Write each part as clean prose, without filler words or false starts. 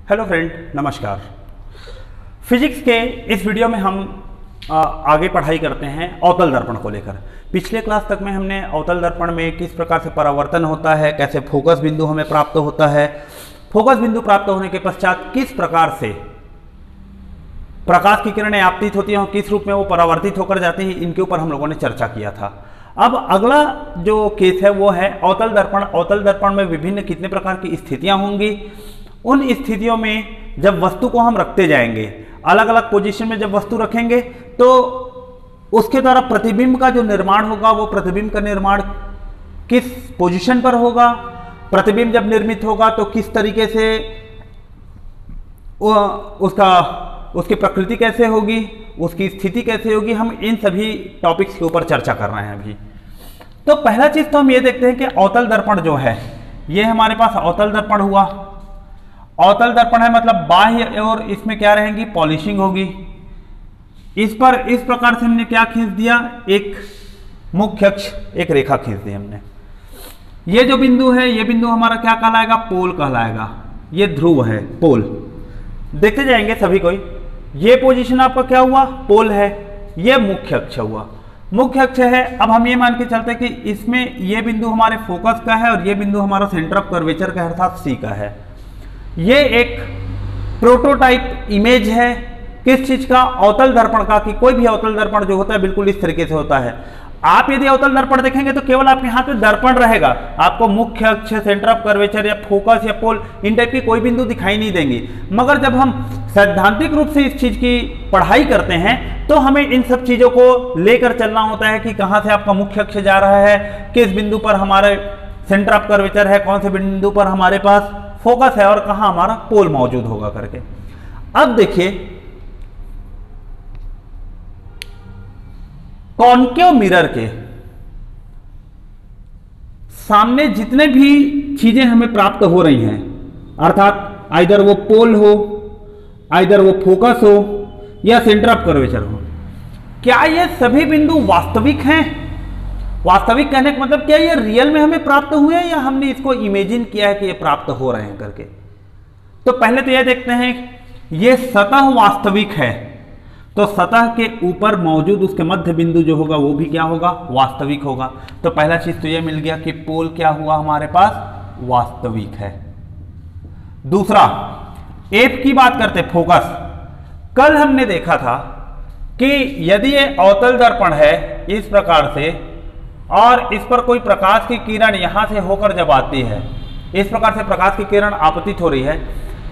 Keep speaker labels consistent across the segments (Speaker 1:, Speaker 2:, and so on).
Speaker 1: Hello friend, नमस्कार। Physics के इस वीडियो में हम आगे पढ़ाई करते हैं अवतल दर्पण को लेकर। पिछले क्लास तक में हमने अवतल दर्पण में किस प्रकार से परावर्तन होता है, कैसे फोकस बिंदु हमें प्राप्त होता है, फोकस बिंदु प्राप्त होने के पश्चात किस प्रकार से प्रकाश की किरणें आपतित होती हैं और किस रूप में वो परावर्तित होकर जाती हैं, इनके ऊपर हम लोगों ने चर्चा किया था। अब अगला जो केस है वो है अवतल दर्पण। अवतल दर्पण में विभिन्न कितने प्रकार की स्थितियां होंगी, उन स्थितियों में जब वस्तु को हम रखते जाएंगे, अलग अलग पोजीशन में जब वस्तु रखेंगे तो उसके द्वारा प्रतिबिंब का जो निर्माण होगा, वो प्रतिबिंब का निर्माण किस पोजीशन पर होगा, प्रतिबिंब जब निर्मित होगा तो किस तरीके से उसकी प्रकृति कैसे होगी, उसकी स्थिति कैसे होगी, हम इन सभी टॉपिक्स के ऊपर चर्चा कर रहे हैं अभी। तो पहला चीज तो हम ये देखते हैं कि अवतल दर्पण जो है, ये हमारे पास अवतल दर्पण हुआ। अवतल दर्पण है मतलब बाह्य और इसमें क्या रहेंगी, पॉलिशिंग होगी। इस पर इस प्रकार से हमने क्या खींच दिया, एक मुख्य अक्ष, एक रेखा खींच दी हमने। ये जो बिंदु है, ये बिंदु हमारा क्या कहलाएगा, पोल कहलाएगा। ये ध्रुव है, पोल। देखते जाएंगे सभी कोई। ये पोजीशन आपका क्या हुआ, पोल है। ये मुख्य अक्ष हुआ, मुख्य अक्ष है। अब हम ये मान के चलते हैं कि इसमें ये बिंदु हमारे फोकस का है और ये बिंदु हमारा सेंटर ऑफ कर्वेचर का अर्थात सी का है। ये एक प्रोटोटाइप इमेज है किस चीज का, अवतल दर्पण का। कि कोई भी अवतल दर्पण जो होता है बिल्कुल इस तरीके से होता है। आप यदि अवतल दर्पण देखेंगे तो केवल आपके हाथ में दर्पण रहेगा, आपको मुख्य अक्ष, सेंटर ऑफ कर्वेचर या फोकस या पोल, इन टाइप की कोई बिंदु दिखाई नहीं देंगी। मगर जब हम सैद्धांतिक रूप से इस चीज की पढ़ाई करते हैं तो हमें इन सब चीजों को लेकर चलना होता है कि कहां से आपका मुख्य अक्ष जा रहा है, किस बिंदु पर हमारे सेंटर ऑफ कर्वेचर है, कौन से बिंदु पर हमारे पास फोकस है और कहां हमारा पोल मौजूद होगा करके। अब देखिए, कॉनकेव मिरर के सामने जितने भी चीजें हमें प्राप्त हो रही हैं, अर्थात आइदर वो पोल हो, आइदर वो फोकस हो या सेंटर ऑफ कर्वेचर हो, क्या ये सभी बिंदु वास्तविक हैं? वास्तविक कहने का मतलब क्या ये रियल में हमें प्राप्त हुए हैं या हमने इसको इमेजिन किया है कि ये प्राप्त हो रहे हैं करके। तो पहले तो यह देखते हैं, ये सतह वास्तविक है तो सतह के ऊपर मौजूद उसके मध्य बिंदु जो होगा वो भी क्या होगा, वास्तविक होगा। तो पहला चीज तो यह मिल गया कि पोल क्या हुआ हमारे पास, वास्तविक है। दूसरा, एफ की बात करते, फोकस। कल हमने देखा था कि यदि ये अवतल दर्पण है इस प्रकार से और इस पर कोई प्रकाश की किरण यहां से होकर जब आती है, इस प्रकार से प्रकाश की किरण आपतित हो रही है,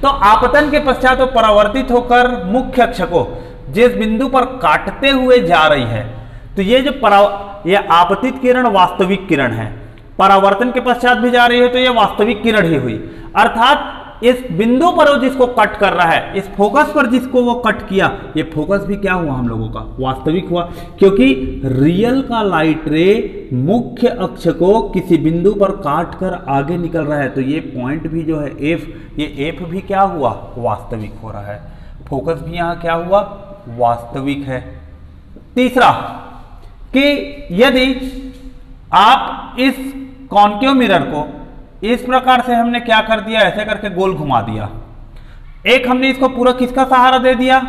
Speaker 1: तो आपतन के पश्चात वो परावर्तित होकर मुख्य अक्ष को जिस बिंदु पर काटते हुए जा रही है, तो ये जो ये आपतित किरण वास्तविक किरण है, परावर्तन के पश्चात भी जा रही है तो ये वास्तविक किरण ही हुई। अर्थात इस बिंदु पर वो जिसको कट कर रहा है, इस फोकस पर जिसको वो कट किया, ये फोकस भी क्या हुआ हम लोगों का, वास्तविक हुआ। क्योंकि रियल का लाइट रे मुख्य अक्ष को किसी बिंदु पर काट कर आगे निकल रहा है, तो ये पॉइंट भी जो है एफ, ये एफ भी क्या हुआ, वास्तविक हो रहा है। फोकस भी यहां क्या हुआ, वास्तविक है। तीसरा, कि यदि आप इस कॉनकेव मिरर को इस प्रकार से हमने क्या कर दिया, ऐसे करके गोल घुमा दिया। एक हमने इसको पूरा किसका सहारा दे दिया,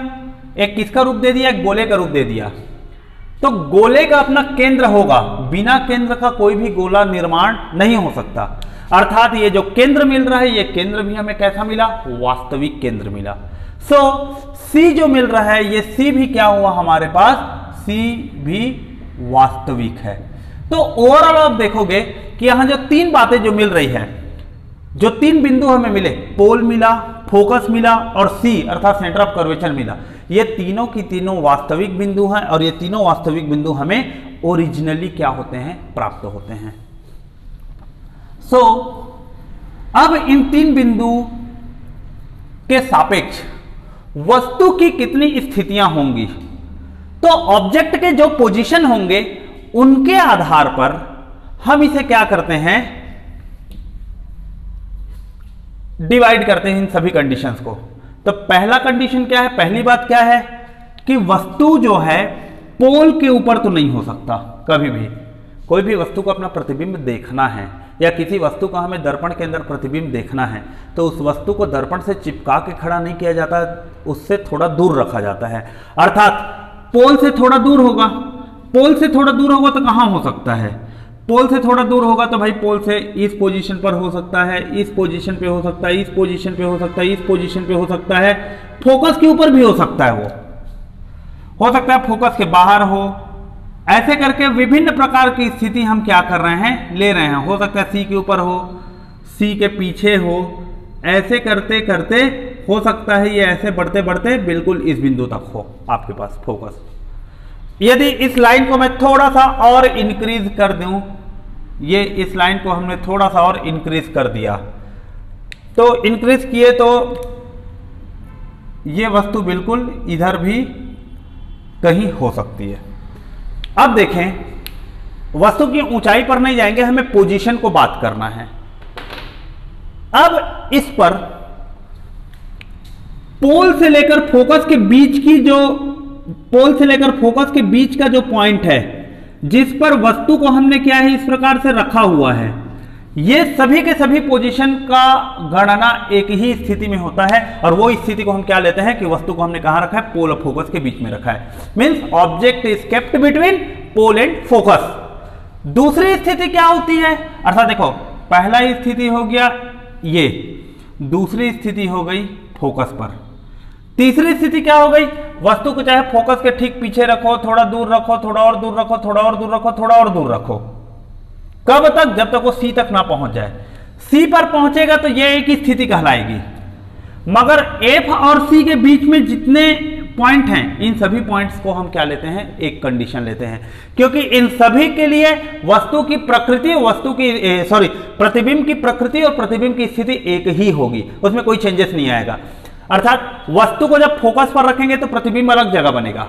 Speaker 1: एक किसका रूप दे दिया, एक गोले का रूप दे दिया। तो गोले का अपना केंद्र होगा, बिना केंद्र का कोई भी गोला निर्माण नहीं हो सकता। अर्थात ये जो केंद्र मिल रहा है, ये केंद्र भी हमें कैसा मिला, वास्तविक केंद्र मिला। सी जो मिल रहा है, ये सी भी क्या हुआ हमारे पास, सी भी वास्तविक है। तो ओवरऑल आप देखोगे कि यहां जो तीन बातें जो मिल रही है, जो तीन बिंदु हमें मिले, पोल मिला, फोकस मिला और सी अर्थात सेंटर ऑफ कर्वेचर मिला, ये तीनों की तीनों वास्तविक बिंदु हैं और ये तीनों वास्तविक बिंदु हमें ओरिजिनली क्या होते हैं, प्राप्त होते हैं। अब इन तीन बिंदु के सापेक्ष वस्तु की कितनी स्थितियां होंगी, तो ऑब्जेक्ट के जो पोजीशन होंगे उनके आधार पर हम इसे क्या करते हैं, डिवाइड करते हैं इन सभी कंडीशंस को। तो पहला कंडीशन क्या है, पहली बात क्या है कि वस्तु जो है पोल के ऊपर तो नहीं हो सकता कभी भी। कोई भी वस्तु को अपना प्रतिबिंब देखना है या किसी वस्तु का हमें दर्पण के अंदर प्रतिबिंब देखना है तो उस वस्तु को दर्पण से चिपका के खड़ा नहीं किया जाता, उससे थोड़ा दूर रखा जाता है। अर्थात पोल से थोड़ा दूर होगा, पोल से थोड़ा दूर होगा तो कहाँ हो सकता है, पोल से थोड़ा दूर होगा तो भाई पोल से इस पोजीशन पर हो सकता है, इस पोजीशन पे हो सकता है, इस पोजीशन पे हो सकता है, इस पोजीशन पे हो सकता है, फोकस के ऊपर भी हो सकता है, वो हो सकता है फोकस के बाहर हो। ऐसे करके विभिन्न प्रकार की स्थिति हम क्या कर रहे हैं, ले रहे हैं। हो सकता है सी के ऊपर हो, सी के पीछे हो, ऐसे करते करते हो सकता है ये ऐसे बढ़ते बढ़ते बिल्कुल इस बिंदु तक हो आपके पास फोकस। यदि इस लाइन को मैं थोड़ा सा और इंक्रीज कर दूं, ये इस लाइन को हमने थोड़ा सा और इंक्रीज कर दिया, तो इंक्रीज किए तो ये वस्तु बिल्कुल इधर भी कहीं हो सकती है। अब देखें, वस्तु की ऊंचाई पर नहीं जाएंगे, हमें पोजीशन को बात करना है। अब इस पर पोल से लेकर फोकस के बीच की जो पोल से लेकर फोकस के बीच का जो पॉइंट है जिस पर वस्तु को हमने क्या है इस प्रकार से रखा हुआ है, ये सभी के सभी पोजीशन का गणना एक ही स्थिति में होता है और वो स्थिति को हम क्या लेते हैं कि वस्तु को हमने कहां रखा है, पोल और फोकस के बीच में रखा है। Means object is kept between pole and focus. दूसरी स्थिति क्या होती है, अर्थात देखो पहला स्थिति हो गया ये, दूसरी स्थिति हो गई फोकस पर, तीसरी स्थिति क्या हो गई, वस्तु को चाहे फोकस के ठीक पीछे रखो, थोड़ा दूर रखो, थोड़ा और दूर रखो, थोड़ा और दूर रखो, थोड़ा और दूर रखो। कब तक, जब तक वो सी तक ना पहुंच जाए। सी पर पहुंचेगा तो ये एक स्थिति कहलाएगी। मगर एफ और सी के बीच में जितने पॉइंट हैं इन सभी पॉइंट्स को हम क्या लेते हैं, एक कंडीशन लेते हैं, क्योंकि इन सभी के लिए वस्तु की प्रकृति, वस्तु की प्रतिबिंब की प्रकृति और प्रतिबिंब की स्थिति एक ही होगी, उसमें कोई चेंजेस नहीं आएगा। अर्थात वस्तु को जब फोकस पर रखेंगे तो प्रतिबिंब अलग जगह बनेगा,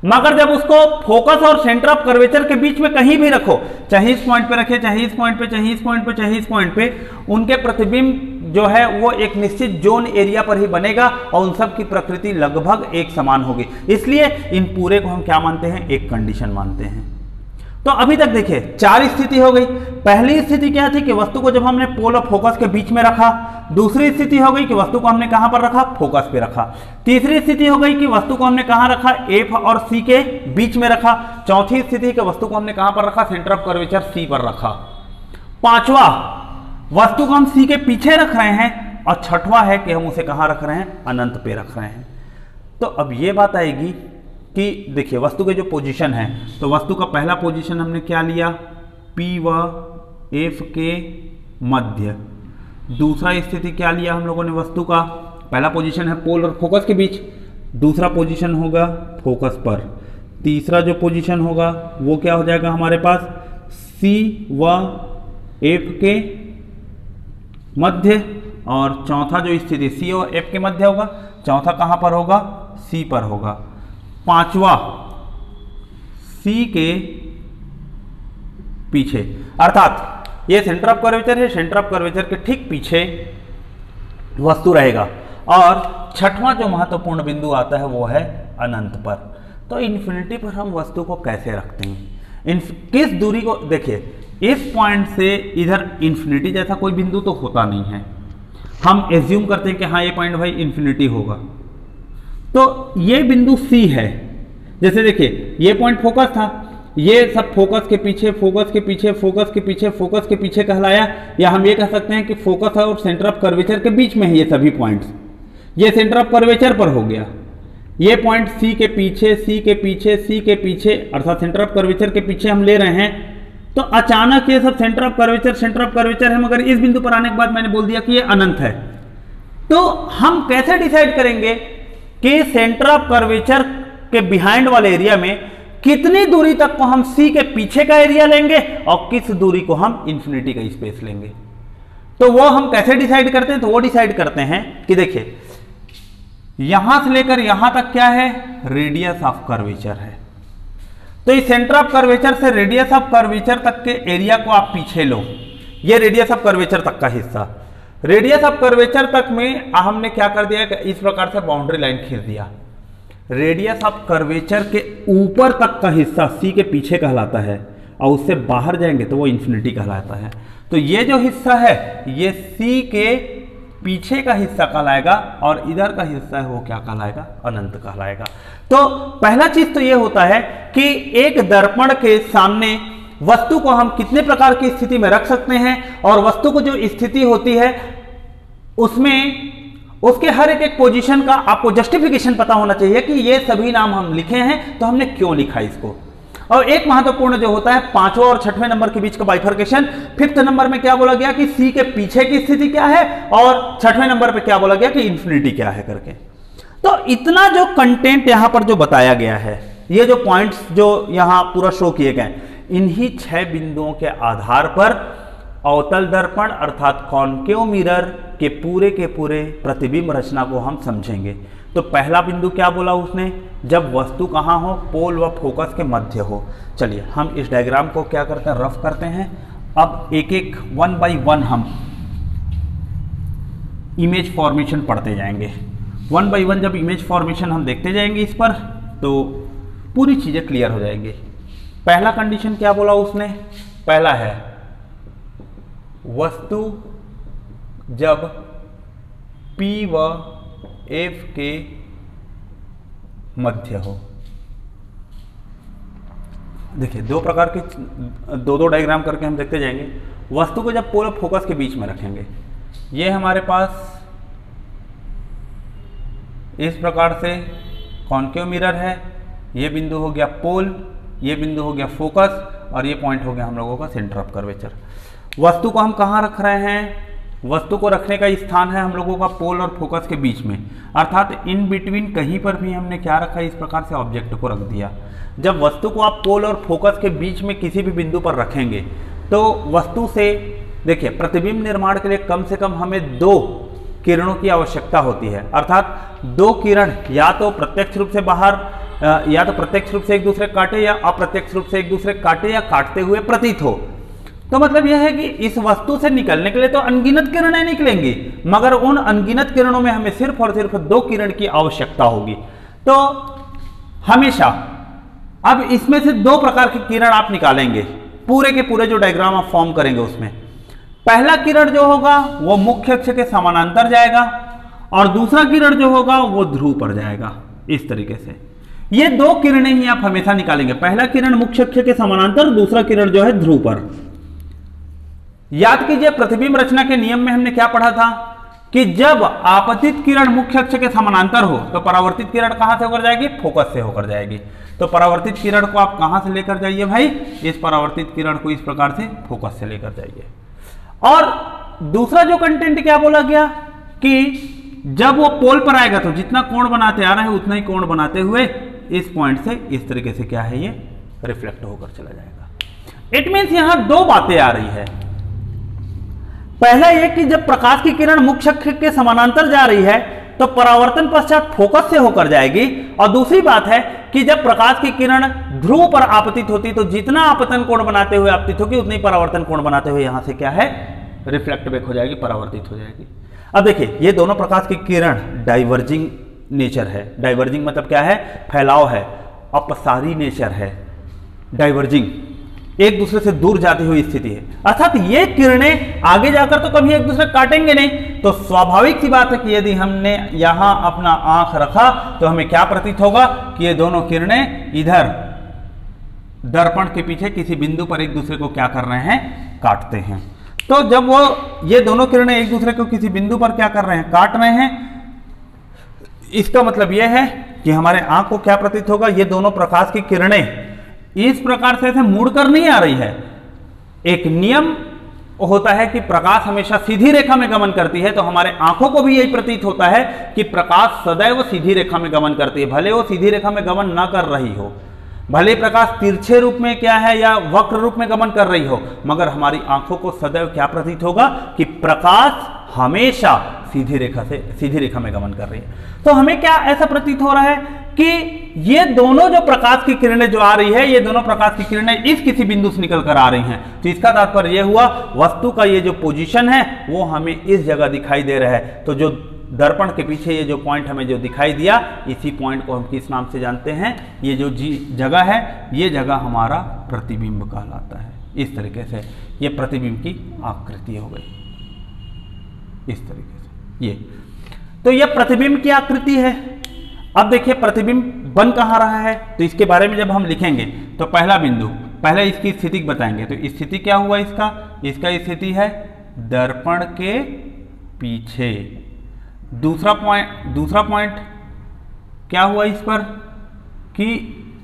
Speaker 1: मगर जब उसको फोकस और सेंटर ऑफ कर्वेचर के बीच में कहीं भी रखो, चाहे इस पॉइंट पे रखे, चाहे इस पॉइंट पे, चाहे इस पॉइंट पे, चाहे इस पॉइंट पे, उनके प्रतिबिंब जो है वो एक निश्चित जोन एरिया पर ही बनेगा और उन सब की प्रकृति लगभग एक समान होगी। इसलिए इन पूरे को हम क्या मानते हैं, एक कंडीशन मानते हैं। तो अभी तक देखिए 4 स्थिति हो गई। पहली स्थिति क्या थी कि वस्तु को जब हमने पोल और फोकस के बीच में रखा। दूसरी स्थिति हो गई कि वस्तु को हमने कहां पर रखा, फोकस पे रखा। तीसरी स्थिति हो गई कि वस्तु को हमने कहां रखा, एफ और सी के बीच में रखा। चौथी स्थिति कि वस्तु को हमने कहां पर रखा, सेंटर ऑफ कर्वेचर सी पर रखा। पांचवा, वस्तु को हम सी के पीछे रख रहे हैं और छठवां है कि हम उसे कहां रख रहे हैं, अनंत पे रख रहे हैं। तो अब ये बात आएगी कि देखिए वस्तु के जो पोजीशन है, तो वस्तु का पहला पोजीशन हमने क्या लिया, पी व एफ के मध्य। दूसरा स्थिति क्या लिया हम लोगों ने, वस्तु का पहला पोजीशन है पोल और फोकस के बीच, दूसरा पोजीशन होगा फोकस पर। तीसरा जो पोजीशन होगा वो क्या हो जाएगा हमारे पास, सी व एफ के मध्य। और चौथा जो स्थिति सी और एफ के मध्य होगा, चौथा कहां पर होगा, सी पर होगा। पांचवा सी के पीछे, अर्थात ये सेंटर ऑफ कर्वेचर है, सेंटर ऑफ कर्वेचर के ठीक पीछे वस्तु रहेगा। और छठवां जो महत्वपूर्ण बिंदु आता है वो है अनंत पर। तो इन्फिनिटी पर हम वस्तु को कैसे रखते हैं, किस दूरी को, देखिए इस पॉइंट से इधर इन्फिनिटी जैसा कोई बिंदु तो होता नहीं है, हम एज्यूम करते हैं कि हाँ ये पॉइंट भाई इन्फिनिटी होगा। तो ये बिंदु सी है, जैसे देखिए ये पॉइंट फोकस था, ये सब फोकस के पीछे, फोकस के पीछे, फोकस के पीछे, फोकस के पीछे कहलाया, या हम ये कह सकते हैं कि फोकस और सेंटर ऑफ कर्वेचर के बीच में है ये सभी पॉइंट्स। ये सेंटर ऑफ कर्वेचर पर हो गया, ये पॉइंट सी के पीछे, सी के पीछे, सी के पीछे, अर्थात सेंटर ऑफ कर्वेचर के पीछे हम ले रहे हैं। तो अचानक ये sub centre of curvature, centre of curvature है, मगर इस बिंदु पर आने के बाद मैंने बोल दिया कि ये अनंत है। तो हम कैसे डिसाइड करेंगे कि सेंटर ऑफ कर्वेचर के बिहाइंड वाले एरिया में कितनी दूरी तक को हम सी के पीछे का एरिया लेंगे और किस दूरी को हम इन्फिनिटी का स्पेस लेंगे? तो वो हम कैसे डिसाइड करते हैं? तो वो डिसाइड करते हैं कि देखिए यहां से लेकर यहां तक क्या है, रेडियस ऑफ कर्वेचर है। तो इस सेंटर ऑफ कर्वेचर से रेडियस ऑफ कर्वेचर तक के एरिया को आप पीछे लो, ये रेडियस ऑफ कर्वेचर तक का हिस्सा। रेडियस ऑफ कर्वेचर तक में हमने क्या कर दिया, इस प्रकार से बाउंड्री लाइन खींच दिया। रेडियस ऑफ कर्वेचर के ऊपर तक का हिस्सा सी के पीछे कहलाता है और उससे बाहर जाएंगे तो वो इन्फिनिटी कहलाता है। तो ये जो हिस्सा है ये C के पीछे का हिस्सा कहलाएगा और इधर का हिस्सा है वो क्या कहलाएगा, अनंत कहलाएगा। तो पहला चीज तो ये होता है कि एक दर्पण के सामने वस्तु को हम कितने प्रकार की स्थिति में रख सकते हैं, और वस्तु को जो स्थिति होती है उसमें उसके हर एक पोजीशन का आपको जस्टिफिकेशन पता होना चाहिए कि ये सभी नाम हम लिखे हैं तो हमने क्यों लिखा इसको। और एक महत्वपूर्ण जो होता है 5वें और 6वें नंबर के बीच का बाइफर्केशन। 5th नंबर में क्या बोला गया कि C के पीछे की स्थिति क्या है, और 6वें नंबर पे क्या बोला गया कि इन्फिनिटी क्या है करके। तो इतना जो कंटेंट यहां पर जो बताया गया है, ये जो पॉइंट्स जो यहां पूरा शो किए गए, इन्हीं 6 बिंदुओं के आधार पर अवतल दर्पण अर्थात कॉन्केव मिरर के पूरे प्रतिबिंब रचना को हम समझेंगे। तो पहला बिंदु क्या बोला उसने, जब वस्तु कहाँ हो, पोल व फोकस के मध्य हो। चलिए हम इस डायग्राम को क्या करते हैं, रफ करते हैं। अब एक एक 1 बाय 1 हम इमेज फॉर्मेशन पढ़ते जाएंगे। 1 बाय 1 जब इमेज फॉर्मेशन हम देखते जाएंगे इस पर, तो पूरी चीजें क्लियर हो जाएंगी। पहला कंडीशन क्या बोला उसने, पहला है वस्तु जब P व F के मध्य हो। देखिए दो प्रकार के दो डायग्राम करके हम देखते जाएंगे। वस्तु को जब पोल और फोकस के बीच में रखेंगे, ये हमारे पास इस प्रकार से कॉन्केव मिरर है, ये बिंदु हो गया पोल, ये बिंदु हो गया फोकस, और ये पॉइंट हो गया हम लोगों का सेंटर ऑफ कर्वेचर। वस्तु को हम कहाँ रख रहे हैं, वस्तु को रखने का स्थान है हम लोगों का पोल और फोकस के बीच में, अर्थात इन बिटवीन कहीं पर भी हमने क्या रखा है, इस प्रकार से ऑब्जेक्ट को रख दिया। जब वस्तु को आप पोल और फोकस के बीच में किसी भी बिंदु पर रखेंगे तो वस्तु से देखिए प्रतिबिंब निर्माण के लिए कम से कम हमें 2 किरणों की आवश्यकता होती है, अर्थात 2 किरण या तो प्रत्यक्ष रूप से बाहर या तो प्रत्यक्ष रूप से एक दूसरे काटे या अप्रत्यक्ष रूप से एक दूसरे काटे या काटते हुए प्रतीत हो। तो मतलब यह है कि इस वस्तु से निकलने के लिए तो अनगिनत किरणें निकलेंगी, मगर उन अनगिनत किरणों में हमें सिर्फ और सिर्फ 2 किरण की आवश्यकता होगी। तो हमेशा अब इसमें से 2 प्रकार की किरण आप निकालेंगे, पूरे के पूरे जो डायग्राम आप फॉर्म करेंगे उसमें। पहला किरण जो होगा वो मुख्य अक्ष के समानांतर जाएगा, और दूसरा किरण जो होगा वो ध्रुव पर जाएगा। इस तरीके से ये 2 किरणें ही आप हमेशा निकालेंगे, पहला किरण मुख्य अक्ष के समानांतर, दूसरा किरण जो है ध्रुव पर। याद कीजिए प्रतिबिंब रचना के नियम में हमने क्या पढ़ा था कि जब आपतित किरण मुख्य अक्ष के समानांतर हो तो परावर्तित किरण कहां से होकर जाएगी, फोकस से होकर जाएगी। तो परावर्तित किरण को आप कहां से लेकर जाइए भाई, इस परावर्तित किरण को इस प्रकार से फोकस से लेकर जाइए। और दूसरा जो कंटेंट क्या बोला गया कि जब वो पोल पर आएगा तो जितना कोण बनाते आ रहे हैं उतना ही कोण बनाते हुए इस पॉइंट से इस तरीके से क्या है, ये रिफ्लेक्ट होकर चला जाएगा। इट मीन्स यहां 2 बातें आ रही है। पहला ये कि जब प्रकाश की किरण मुख्य अक्ष के समानांतर जा रही है तो परावर्तन पश्चात फोकस से होकर जाएगी, और दूसरी बात है कि जब प्रकाश की किरण ध्रुव पर आपतित होती तो जितना आपतन कोण बनाते हुए आपतित होगी उतनी परावर्तन कोण बनाते हुए यहां से क्या है, रिफ्लेक्ट बैक हो जाएगी, परावर्तित हो जाएगी। अब देखिए ये दोनों प्रकाश की किरण डाइवर्जिंग नेचर है। डाइवर्जिंग मतलब क्या है, फैलाव है, अपसारी नेचर है। डाइवर्जिंग एक दूसरे से दूर जाती हुई स्थिति है, अर्थात ये किरणें आगे जाकर तो कभी एक दूसरे काटेंगे नहीं। तो स्वाभाविक सी बात है कि यदि हमने यहां अपना आंख रखा तो हमें क्या प्रतीत होगा कि ये दोनों किरणें इधर दर्पण के पीछे किसी बिंदु पर एक दूसरे को क्या कर रहे हैं, काटते हैं। तो जब वो ये दोनों किरणें एक दूसरे को किसी बिंदु पर क्या कर रहे हैं, काट रहे हैं, इसका मतलब यह है कि हमारे आंख को क्या प्रतीत होगा, ये दोनों प्रकाश की किरणें इस प्रकार से ऐसे मुड़कर नहीं आ रही है। एक नियम होता है कि प्रकाश हमेशा सीधी रेखा में गमन करती है, तो हमारे आंखों को भी यही प्रतीत होता है कि प्रकाश सदैव सीधी रेखा में गमन करती है, भले वो सीधी रेखा में गमन ना कर रही हो, भले प्रकाश तिरछे रूप में क्या है या वक्र रूप में गमन कर रही हो, मगर हमारी आंखों को सदैव क्या प्रतीत होगा कि प्रकाश हमेशा सीधी रेखा में गमन कर रही है। तो हमें क्या ऐसा प्रतीत हो रहा है कि ये दोनों जो प्रकाश की किरणें जो आ रही है, ये दोनों प्रकाश की किरणें इस किसी बिंदु से निकल कर आ रही हैं। तो इसका तात्पर्य यह हुआ वस्तु का ये जो पोजीशन है वो हमें इस जगह दिखाई दे रहा है। तो जो दर्पण के पीछे ये जो पॉइंट हमें जो दिखाई दिया, इसी पॉइंट को हम किस नाम से जानते हैं? ये जो जगह है, ये जगह हमारा प्रतिबिंब कहलाता है। इस तरीके से ये प्रतिबिंब की आकृति हो गई, इस तरीके से। ये तो ये प्रतिबिंब की आकृति है। अब देखिए प्रतिबिंब बन कहाँ रहा है, तो इसके बारे में जब हम लिखेंगे तो पहला बिंदु, पहले इसकी स्थिति बताएंगे। तो स्थिति क्या हुआ इसका? इसका स्थिति है दर्पण के पीछे। दूसरा पॉइंट क्या हुआ इस पर कि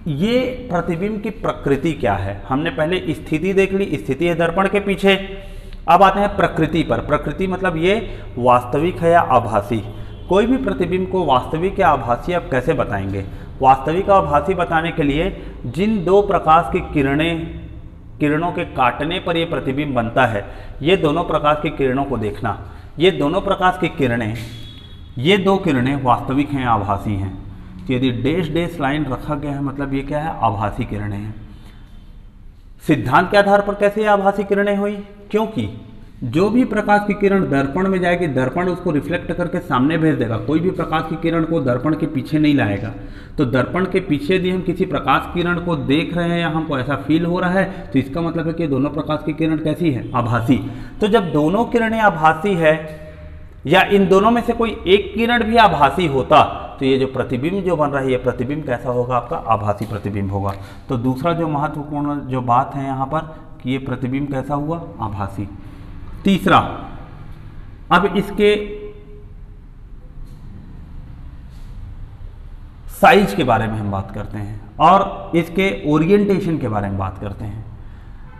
Speaker 1: ये प्रतिबिंब की प्रकृति क्या है। हमने पहले स्थिति देख ली, स्थिति है दर्पण के पीछे। अब आते हैं प्रकृति पर। प्रकृति मतलब ये वास्तविक है या आभासी। कोई भी प्रतिबिंब को वास्तविक या आभासी आप कैसे बताएंगे? वास्तविक और आभासी बताने के लिए जिन दो प्रकाश की किरणों के काटने पर यह प्रतिबिंब बनता है, ये दोनों प्रकाश की किरणों को देखना। ये दोनों प्रकाश की किरणें, ये दो किरणें वास्तविक हैं, आभासी हैं। तो यदि डैश डैश लाइन रखा गया है मतलब ये क्या है? आभासी किरणें हैं। सिद्धांत के आधार पर कैसे आभासी किरणें हुई? क्योंकि जो भी प्रकाश की किरण दर्पण में जाएगी, दर्पण उसको रिफ्लेक्ट करके सामने भेज देगा। कोई भी प्रकाश की किरण को दर्पण के पीछे नहीं लाएगा। तो दर्पण के पीछे यदि हम किसी प्रकाश किरण को देख रहे हैं या हमको ऐसा फील हो रहा है, तो इसका मतलब है कि दोनों प्रकाश की किरण कैसी है? आभासी। तो जब दोनों किरणें आभासी है या इन दोनों में से कोई एक किरण भी आभासी होता, तो ये जो प्रतिबिंब जो बन रहा है, ये प्रतिबिंब कैसा होगा? आपका आभासी प्रतिबिंब होगा। तो दूसरा जो महत्वपूर्ण जो बात है यहाँ पर कि ये प्रतिबिंब कैसा हुआ? आभासी। तीसरा, अब इसके साइज के बारे में हम बात करते हैं और इसके ओरिएंटेशन के बारे में बात करते हैं।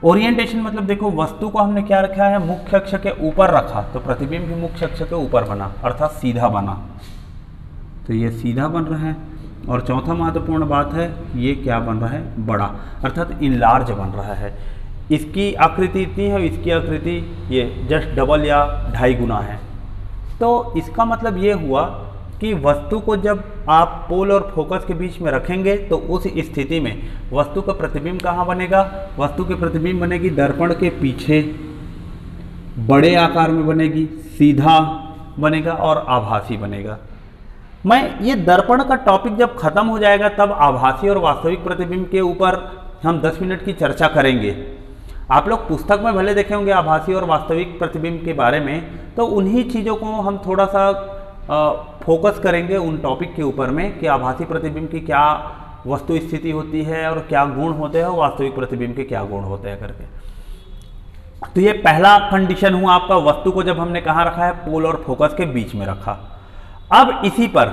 Speaker 1: ओरिएंटेशन मतलब देखो, वस्तु को हमने क्या रखा है? मुख्य अक्ष के ऊपर रखा, तो प्रतिबिंब भी मुख्य अक्ष के ऊपर बना, अर्थात सीधा बना। तो ये सीधा बन रहा है। और चौथा महत्वपूर्ण बात है, ये क्या बन रहा है? बड़ा, अर्थात इनलार्ज बन रहा है। इसकी आकृति इतनी है, इसकी आकृति ये जस्ट डबल या 2.5 गुना है। तो इसका मतलब ये हुआ कि वस्तु को जब आप पोल और फोकस के बीच में रखेंगे तो उस स्थिति में वस्तु का प्रतिबिंब कहाँ बनेगा? वस्तु की प्रतिबिंब बनेगी दर्पण के पीछे, बड़े आकार में बनेगी, सीधा बनेगा और आभासी बनेगा। मैं ये दर्पण का टॉपिक जब खत्म हो जाएगा तब आभासी और वास्तविक प्रतिबिंब के ऊपर हम 10 मिनट की चर्चा करेंगे। आप लोग पुस्तक में भले देखे होंगे आभासी और वास्तविक प्रतिबिंब के बारे में, तो उन्हीं चीज़ों को हम थोड़ा सा फोकस करेंगे उन टॉपिक के ऊपर में कि आभासी प्रतिबिंब की क्या वस्तु स्थिति होती है और क्या गुण होते हैं और वास्तविक प्रतिबिंब के क्या गुण होते हैं करके। तो ये पहला कंडीशन हुआ आपका, वस्तु को जब हमने कहाँ रखा है? पोल और फोकस के बीच में रखा। अब इसी पर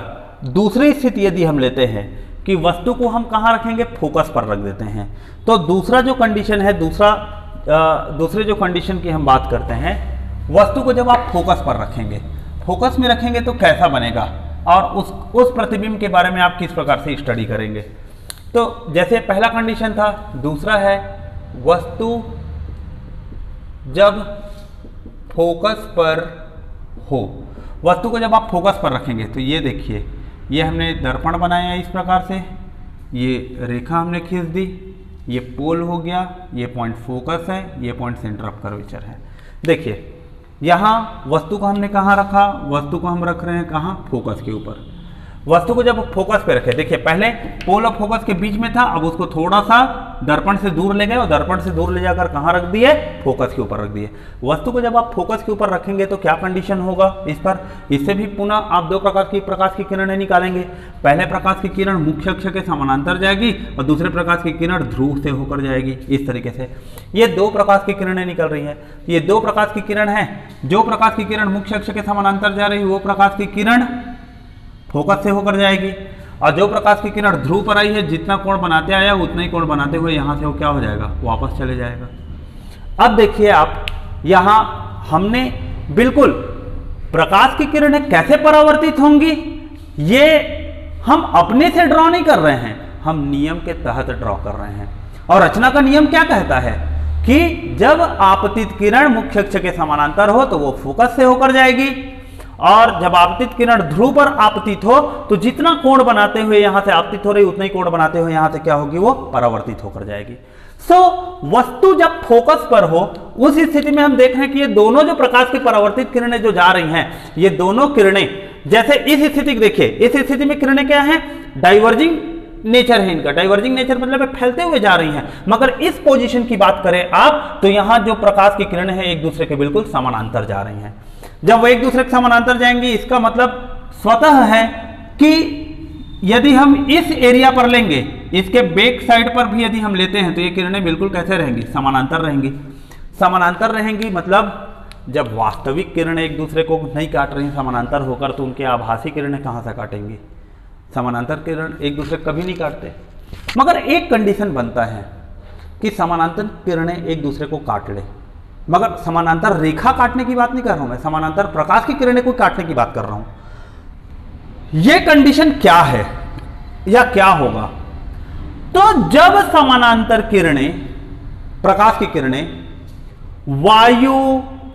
Speaker 1: दूसरी स्थिति यदि हम लेते हैं कि वस्तु को हम कहाँ रखेंगे? फोकस पर रख देते हैं। तो दूसरा जो कंडीशन है, दूसरे जो कंडीशन की हम बात करते हैं, वस्तु को जब आप फोकस पर रखेंगे, फोकस में रखेंगे तो कैसा बनेगा और उस प्रतिबिंब के बारे में आप किस प्रकार से स्टडी करेंगे। तो जैसे पहला कंडीशन था, दूसरा है वस्तु जब फोकस पर हो। वस्तु को जब आप फोकस पर रखेंगे तो ये देखिए, ये हमने दर्पण बनाया इस प्रकार से, ये रेखा हमने खींच दी, ये पोल हो गया, ये पॉइंट फोकस है, ये पॉइंट सेंटर ऑफ कर्वेचर है। देखिए यहाँ वस्तु को हमने कहाँ रखा? वस्तु को हम रख रहे हैं कहाँ? फोकस के ऊपर। वस्तु को जब फोकस पे रखे, देखिए पहले पोल और फोकस के बीच में था, अब उसको थोड़ा सा दर्पण से दूर ले गए और दर्पण से दूर ले जाकर कहाँ रख दिए? फोकस के ऊपर रख दिए। वस्तु को जब आप फोकस के ऊपर रखेंगे तो क्या कंडीशन होगा इस पर? इससे भी पुनः आप दो प्रकाश की किरणें निकालेंगे। पहले प्रकाश की किरण मुख्य अक्ष के समानांतर जाएगी और दूसरे प्रकाश की किरण ध्रुव से होकर जाएगी। इस तरीके से ये दो प्रकाश की किरणें निकल रही हैं। ये दो प्रकाश की किरण है। जो प्रकाश की किरण मुख्य अक्ष के समानांतर जा रही है वो प्रकाश की किरण फोकस से होकर जाएगी, और जो प्रकाश की किरण ध्रुव पर आई है, जितना कोण बनाते आया उतना ही कोण बनाते हुए यहाँ से वो क्या हो जाएगा? वापस चले जाएगा। अब देखिए आप, यहाँ हमने बिल्कुल प्रकाश की किरणें कैसे परावर्तित होंगी ये हम अपने से ड्रॉ नहीं कर रहे हैं, हम नियम के तहत ड्रॉ कर रहे हैं। और रचना का नियम क्या कहता है कि जब आपतित किरण मुख्य अक्ष के समानांतर हो तो वो फोकस से होकर जाएगी, और जब आपतित किरण ध्रुव पर आपतित हो तो जितना कोण बनाते हुए यहां से आपतित हो रही उतना ही कोण बनाते हुए यहां से क्या होगी? वो परावर्तित होकर जाएगी। वस्तु जब फोकस पर हो उस स्थिति में हम देख रहे हैं कि ये दोनों जो प्रकाश की परावर्तित किरणें जो जा रही हैं, ये दोनों किरणें जैसे इस स्थिति को देखिए, इस स्थिति में किरणें क्या है, डाइवर्जिंग नेचर है इनका। डाइवर्जिंग नेचर मतलब फैलते हुए जा रही हैं। मगर इस पोजीशन की बात करें आप तो यहां जो प्रकाश की किरणें हैं एक दूसरे के बिल्कुल समानांतर जा रही हैं। जब वो एक दूसरे के समानांतर जाएंगी इसका मतलब स्वतः है कि यदि हम इस एरिया पर लेंगे, इसके बैक साइड पर भी यदि हम लेते हैं तो ये किरणें बिल्कुल कैसे रहेंगी, समानांतर रहेंगी। समानांतर रहेंगी मतलब जब वास्तविक किरणें एक दूसरे को नहीं काट रही समानांतर होकर तो उनके आभासी किरणें कहां से काटेंगी, समानांतर किरण एक दूसरे कभी नहीं काटते। मगर एक कंडीशन बनता है कि समानांतर किरणें एक दूसरे को काट ले, मगर समानांतर रेखा काटने की बात नहीं कर रहा हूं मैं, समानांतर प्रकाश की किरणें को काटने की बात कर रहा हूं। यह कंडीशन क्या है या क्या होगा, तो जब समानांतर किरणें, प्रकाश की किरणें वायु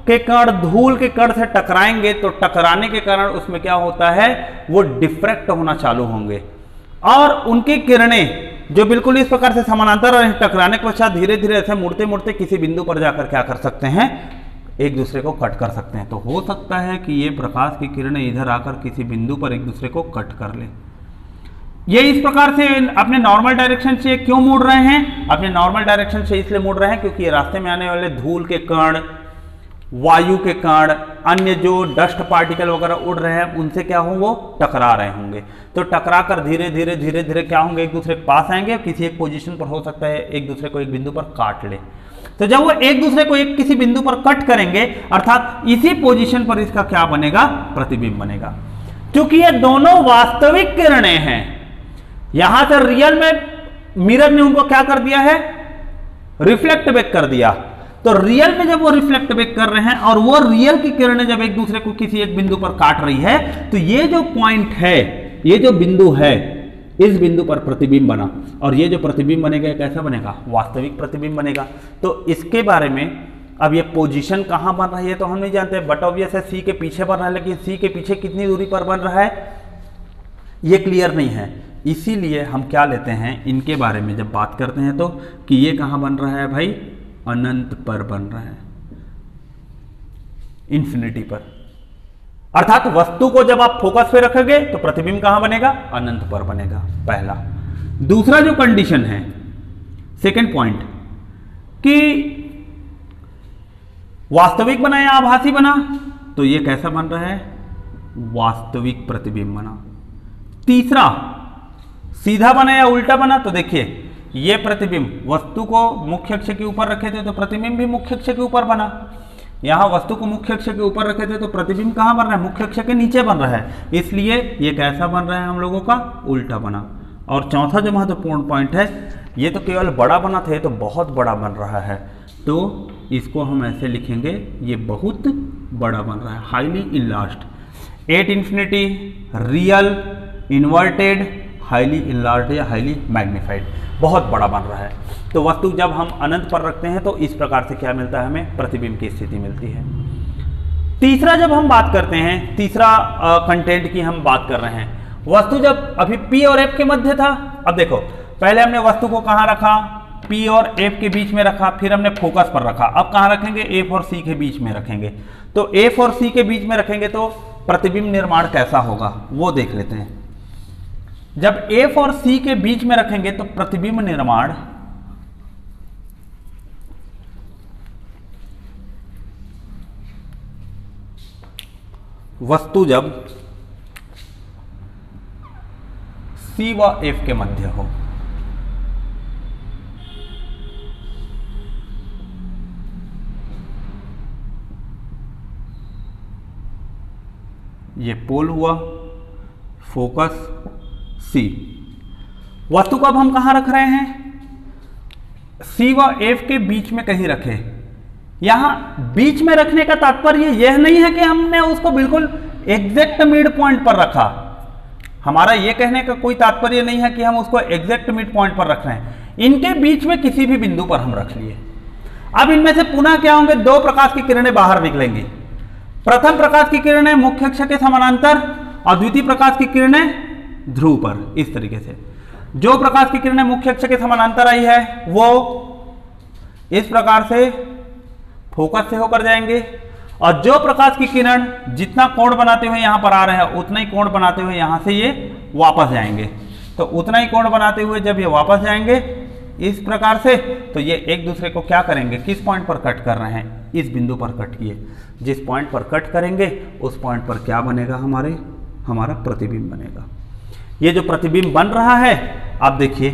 Speaker 1: के कण, धूल के कण से टकराएंगे तो टकराने के कारण उसमें क्या होता है, वो डिफ्रैक्ट होना चालू होंगे और उनकी किरणें जो बिल्कुल इस प्रकार से समानांतर टकराने के पश्चात धीरे धीरे ऐसे मुड़ते मुड़ते किसी बिंदु पर जाकर क्या कर सकते हैं, एक दूसरे को कट कर सकते हैं। तो हो सकता है कि ये प्रकाश की किरणें इधर आकर किसी बिंदु पर एक दूसरे को कट कर ले। ये इस प्रकार से अपने नॉर्मल डायरेक्शन से क्यों मुड़ रहे हैं, अपने नॉर्मल डायरेक्शन से इसलिए मुड़ रहे हैं क्योंकि ये रास्ते में आने वाले धूल के कण, वायु के कण, अन्य जो डस्ट पार्टिकल वगैरह उड़ रहे हैं उनसे क्या होंगे, वो टकरा रहे होंगे। तो टकरा कर धीरे धीरे धीरे धीरे क्या होंगे, एक दूसरे के पास आएंगे, किसी एक पोजीशन पर हो सकता है एक दूसरे को एक बिंदु पर काट ले। तो जब वो एक दूसरे को एक किसी बिंदु पर कट करेंगे अर्थात इसी पोजीशन पर इसका क्या बनेगा, प्रतिबिंब बनेगा। क्योंकि ये दोनों वास्तविक किरणें हैं, यहां से रियल में मिरर ने उनको क्या कर दिया है, रिफ्लेक्ट बैक कर दिया। तो रियल में जब वो रिफ्लेक्ट बैक कर रहे हैं और वो रियल की किरणें जब एक दूसरे को किसी एक बिंदु पर काट रही है तो ये जो पॉइंट है, ये जो बिंदु है, इस बिंदु पर प्रतिबिंब बना और ये जो प्रतिबिंब बनेगा कैसा बनेगा, वास्तविक प्रतिबिंब बनेगा। तो इसके बारे में अब ये पोजीशन कहां बन रही है तो हम नहीं जानते, बट ऑब्वियस है सी के पीछे बन रहा है, लेकिन सी के पीछे कितनी दूरी पर बन रहा है ये क्लियर नहीं है। इसीलिए हम क्या लेते हैं, इनके बारे में जब बात करते हैं तो कि ये कहां बन रहा है भाई, अनंत पर बन रहा है, इंफिनिटी पर। अर्थात वस्तु को जब आप फोकस पे रखोगे तो प्रतिबिंब कहां बनेगा, अनंत पर बनेगा, पहला। दूसरा जो कंडीशन है, सेकंड पॉइंट, कि वास्तविक बना या आभासी बना, तो ये कैसा बन रहा है, वास्तविक प्रतिबिंब बना। तीसरा, सीधा बना या उल्टा बना, तो देखिए ये प्रतिबिंब वस्तु को मुख्य अक्ष के ऊपर रखे थे तो प्रतिबिंब भी मुख्य अक्ष के ऊपर बना। यहां वस्तु को मुख्य अक्ष के ऊपर रखे थे तो प्रतिबिंब कहां बन रहा है, मुख्य अक्ष के नीचे बन रहा है, इसलिए ये कैसा बन रहा है हम लोगों का, उल्टा बना। और चौथा जो महत्वपूर्ण पॉइंट है, ये तो केवल बड़ा बना था, ये तो बहुत बड़ा बन रहा है, तो इसको हम ऐसे लिखेंगे, ये बहुत बड़ा बन रहा है, highly enlarged. 8 infinity, real, inverted, highly enlarged या हाईली मैग्नीफाइड, बहुत बड़ा बन रहा है। तो वस्तु जब हम अनंत पर रखते हैं तो इस प्रकार से क्या मिलता है, हमें प्रतिबिंब की स्थिति मिलती है। तीसरा जब हम बात करते हैं, तीसरा कंटेंट की हम बात कर रहे हैं, वस्तु जब अभी P और F के मध्य था, अब देखो पहले हमने वस्तु को कहां रखा, P और F के बीच में रखा, फिर हमने फोकस पर रखा, अब कहां रखेंगे, F और C के बीच में रखेंगे। तो F और C के बीच में रखेंगे तो प्रतिबिंब निर्माण कैसा होगा वो देख लेते हैं। जब F और C के बीच में रखेंगे तो प्रतिबिंब निर्माण वस्तु जब C व F के मध्य हो, ये पोल हुआ, फोकस C। वस्तु को अब हम कहां रख रहे हैं, C व F के बीच में कहीं रखे। यहां बीच में रखने का तात्पर्य यह नहीं है कि हमने उसको बिल्कुल एग्जैक्ट मिड पॉइंट पर रखा। हमारा यह कहने का कोई तात्पर्य नहीं है कि हम उसको एग्जैक्ट मिड पॉइंट पर रख रहे हैं, इनके बीच में किसी भी बिंदु पर हम रख लिए। अब इनमें से पुनः क्या होंगे, दो प्रकाश की किरणें बाहर निकलेंगी। प्रथम प्रकाश की किरणें मुख्य अक्ष के समानांतर और द्वितीय प्रकाश की किरणें ध्रुव पर। इस तरीके से जो प्रकाश की किरणें मुख्य अक्ष के समानांतर आई है वो इस प्रकार से फोकस से होकर जाएंगे और जो प्रकाश की किरण जितना कोण बनाते हुए यहां पर आ रहे हैं उतना ही कोण बनाते हुए यहां से ये वापस जाएंगे। तो उतना ही कोण बनाते हुए जब ये वापस जाएंगे इस प्रकार से, तो ये एक दूसरे को क्या करेंगे, किस पॉइंट पर कट कर रहे हैं, इस बिंदु पर कट किए। जिस पॉइंट पर कट करेंगे उस पॉइंट पर क्या बनेगा, हमारा प्रतिबिंब बनेगा। ये जो प्रतिबिंब बन रहा है आप देखिए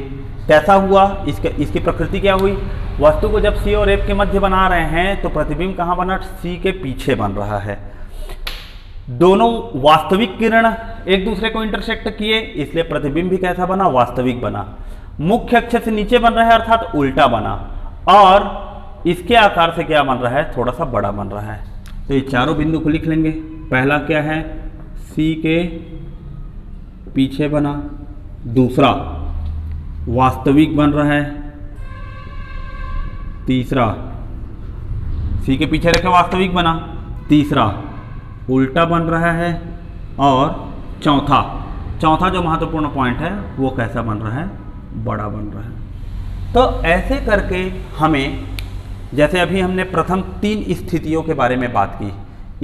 Speaker 1: कैसा हुआ, इसकी प्रकृति क्या हुई। वस्तु को जब सी और एफ के मध्य बना रहे हैं तो प्रतिबिंब कहाँ बना, सी के पीछे बन रहा है। दोनों वास्तविक किरण एक दूसरे को इंटरसेक्ट किए, इसलिए प्रतिबिंब भी कैसा बना, वास्तविक बना। मुख्य अक्ष से नीचे बन रहा है अर्थात उल्टा बना, और इसके आकार से क्या बन रहा है, थोड़ा सा बड़ा बन रहा है। तो ये चारों बिंदु को लिख लेंगे। पहला क्या है, सी के पीछे बना, दूसरा वास्तविक बन रहा है, तीसरा सी के पीछे रखे वास्तविक बना, तीसरा उल्टा बन रहा है, और चौथा जो महत्वपूर्ण पॉइंट है वो कैसा बन रहा है, बड़ा बन रहा है। तो ऐसे करके हमें, जैसे अभी हमने प्रथम 3 स्थितियों के बारे में बात की,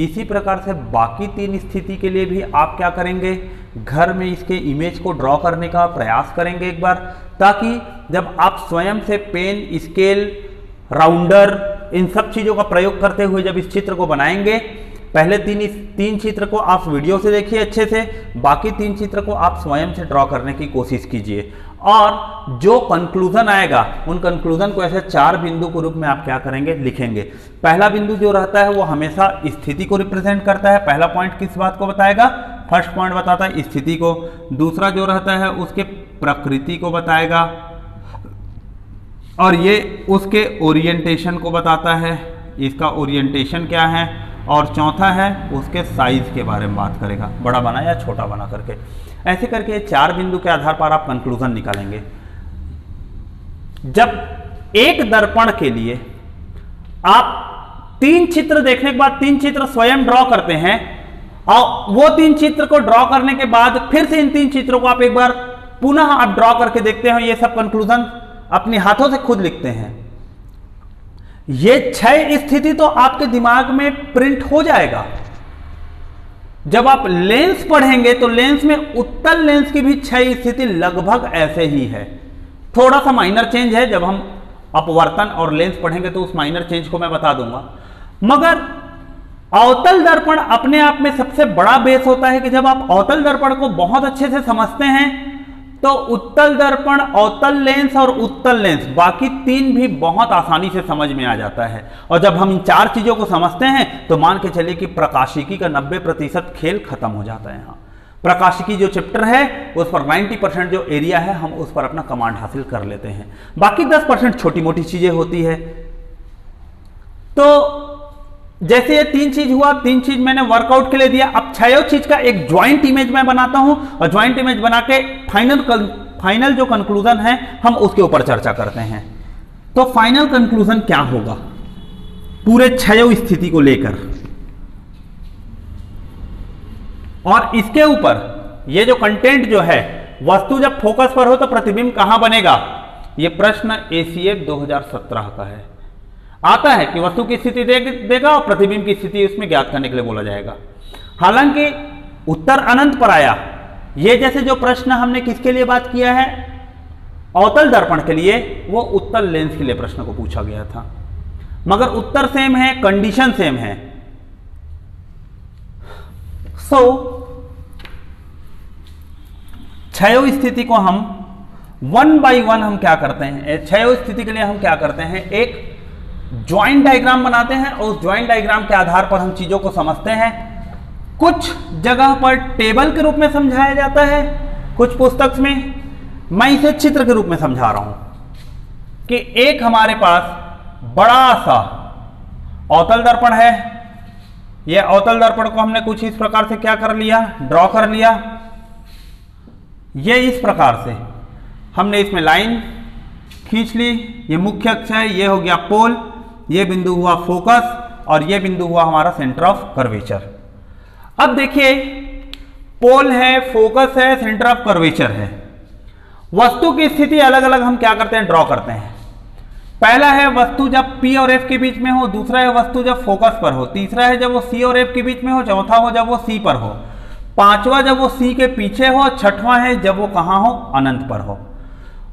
Speaker 1: इसी प्रकार से बाकी 3 स्थिति के लिए भी आप क्या करेंगे, घर में इसके इमेज को ड्रॉ करने का प्रयास करेंगे एक बार, ताकि जब आप स्वयं से पेन, स्केल, राउंडर, इन सब चीज़ों का प्रयोग करते हुए जब इस चित्र को बनाएंगे, पहले 3 चित्र को आप वीडियो से देखिए अच्छे से, बाकी 3 चित्र को आप स्वयं से ड्रॉ करने की कोशिश कीजिए, और जो कंक्लूजन आएगा उन कंक्लूजन को ऐसे 4 बिंदु के रूप में आप क्या करेंगे, लिखेंगे। पहला बिंदु जो रहता है वो हमेशा स्थिति को रिप्रेजेंट करता है। पहला पॉइंट किस बात को बताएगा, फर्स्ट पॉइंट बताता है स्थिति को। दूसरा जो रहता है उसके प्रकृति को बताएगा, और ये उसके ओरिएंटेशन को बताता है, इसका ओरिएंटेशन क्या है। और चौथा है उसके साइज के बारे में बात करेगा, बड़ा बना या छोटा बना करके। ऐसे करके 4 बिंदु के आधार पर आप कंक्लूजन निकालेंगे। जब एक दर्पण के लिए आप 3 चित्र देखने के बाद 3 चित्र स्वयं ड्रॉ करते हैं, और वो 3 चित्र को ड्रॉ करने के बाद फिर से इन 3 चित्रों को आप एक बार पुनः आप ड्रॉ करके देखते हैं, ये सब कंक्लूजन अपने हाथों से खुद लिखते हैं, ये 6 स्थिति तो आपके दिमाग में प्रिंट हो जाएगा। जब आप लेंस पढ़ेंगे तो लेंस में उत्तल लेंस की भी 6 स्थिति लगभग ऐसे ही है, थोड़ा सा माइनर चेंज है। जब हम अपवर्तन और लेंस पढ़ेंगे तो उस माइनर चेंज को मैं बता दूंगा। मगर अवतल दर्पण अपने आप में सबसे बड़ा बेस होता है कि जब आप अवतल दर्पण को बहुत अच्छे से समझते हैं तो उत्तल दर्पण, अवतल लेंस और उत्तल लेंस, बाकी 3 भी बहुत आसानी से समझ में आ जाता है। और जब हम इन 4 चीजों को समझते हैं तो मान के चलिए कि प्रकाशिकी का 90% खेल खत्म हो जाता है। यहाँ प्रकाशिकी जो चैप्टर है उस पर 90% जो एरिया है हम उस पर अपना कमांड हासिल कर लेते हैं, बाकी 10% छोटी मोटी चीजें होती है। तो जैसे ये 3 चीज हुआ, 3 चीज मैंने वर्कआउट के लिए दिया। अब 6 चीज का एक ज्वाइंट इमेज मैं बनाता हूं, और ज्वाइंट इमेज बना के फाइनल जो कंक्लूजन है हम उसके ऊपर चर्चा करते हैं। तो फाइनल कंक्लूजन क्या होगा पूरे 6 स्थिति को लेकर, और इसके ऊपर ये जो कंटेंट जो है, वस्तु जब फोकस पर हो तो प्रतिबिंब कहां बनेगा, ये प्रश्न ACF 2017 का है। आता है कि वस्तु की स्थिति देगा और प्रतिबिंब की स्थिति उसमें ज्ञात करने के लिए बोला जाएगा। हालांकि उत्तर अनंत पर आया। ये जैसे जो प्रश्न हमने किसके लिए बात किया है, अवतल दर्पण के लिए, वो उत्तल लेंस के लिए प्रश्न को पूछा गया था, मगर उत्तर सेम है, कंडीशन सेम है। सो 6 स्थिति को हम 1 by 1 हम क्या करते हैं, 6 स्थिति के लिए हम क्या करते हैं, एक ज्वाइंट डायग्राम बनाते हैं, और उस ज्वाइंट डायग्राम के आधार पर हम चीजों को समझते हैं। कुछ जगह पर टेबल के रूप में समझाया जाता है, कुछ पुस्तक में मैं इसे चित्र के रूप में समझा रहा हूं कि एक हमारे पास बड़ा सा अवतल दर्पण है। यह अवतल दर्पण को हमने कुछ इस प्रकार से क्या कर लिया, ड्रॉ कर लिया। यह इस प्रकार से हमने इसमें लाइन खींच ली, ये मुख्य अक्ष है, ये हो गया पोल, ये बिंदु हुआ फोकस, और ये बिंदु हुआ हमारा सेंटर ऑफ कर्वेचर। अब देखिए, पोल है, फोकस है, सेंटर ऑफ कर्वेचर है। वस्तु की स्थिति अलग अलग हम क्या करते हैं, ड्रॉ करते हैं। पहला है वस्तु जब P और F के बीच में हो, दूसरा है वस्तु जब फोकस पर हो, तीसरा है जब वो C और F के बीच में हो, चौथा हो जब वो C पर हो, पांचवा जब वो C के पीछे हो, छठवां है जब वो कहां हो, अनंत पर हो।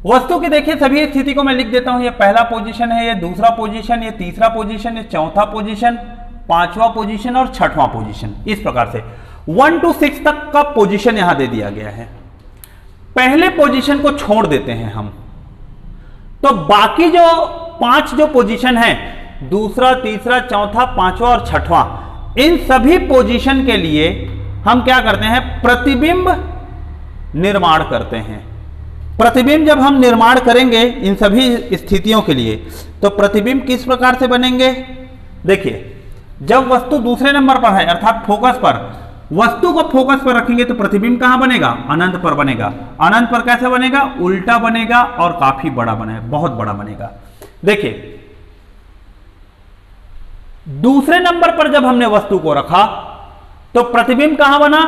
Speaker 1: वस्तु की देखिए सभी स्थिति को मैं लिख देता हूं, ये पहला पोजीशन है, ये दूसरा पोजीशन, ये तीसरा पोजीशन, ये चौथा पोजीशन, पांचवा पोजीशन और छठवां पोजीशन। इस प्रकार से 1 to 6 तक का पोजीशन यहां दे दिया गया है। पहले पोजीशन को छोड़ देते हैं हम, तो बाकी जो 5 जो पोजीशन है, दूसरा, तीसरा, चौथा, पांचवा और छठवां, इन सभी पोजीशन के लिए हम क्या करते हैं, प्रतिबिंब निर्माण करते हैं। प्रतिबिंब जब हम निर्माण करेंगे इन सभी स्थितियों के लिए, तो प्रतिबिंब किस प्रकार से बनेंगे, देखिए जब वस्तु दूसरे नंबर पर है अर्थात फोकस पर, वस्तु को फोकस पर रखेंगे तो प्रतिबिंब कहां बनेगा, अनंत पर बनेगा। अनंत पर कैसे बनेगा, उल्टा बनेगा और काफी बड़ा बनेगा, बहुत बड़ा बनेगा। देखिए दूसरे नंबर पर जब हमने वस्तु को रखा तो प्रतिबिंब कहां बना,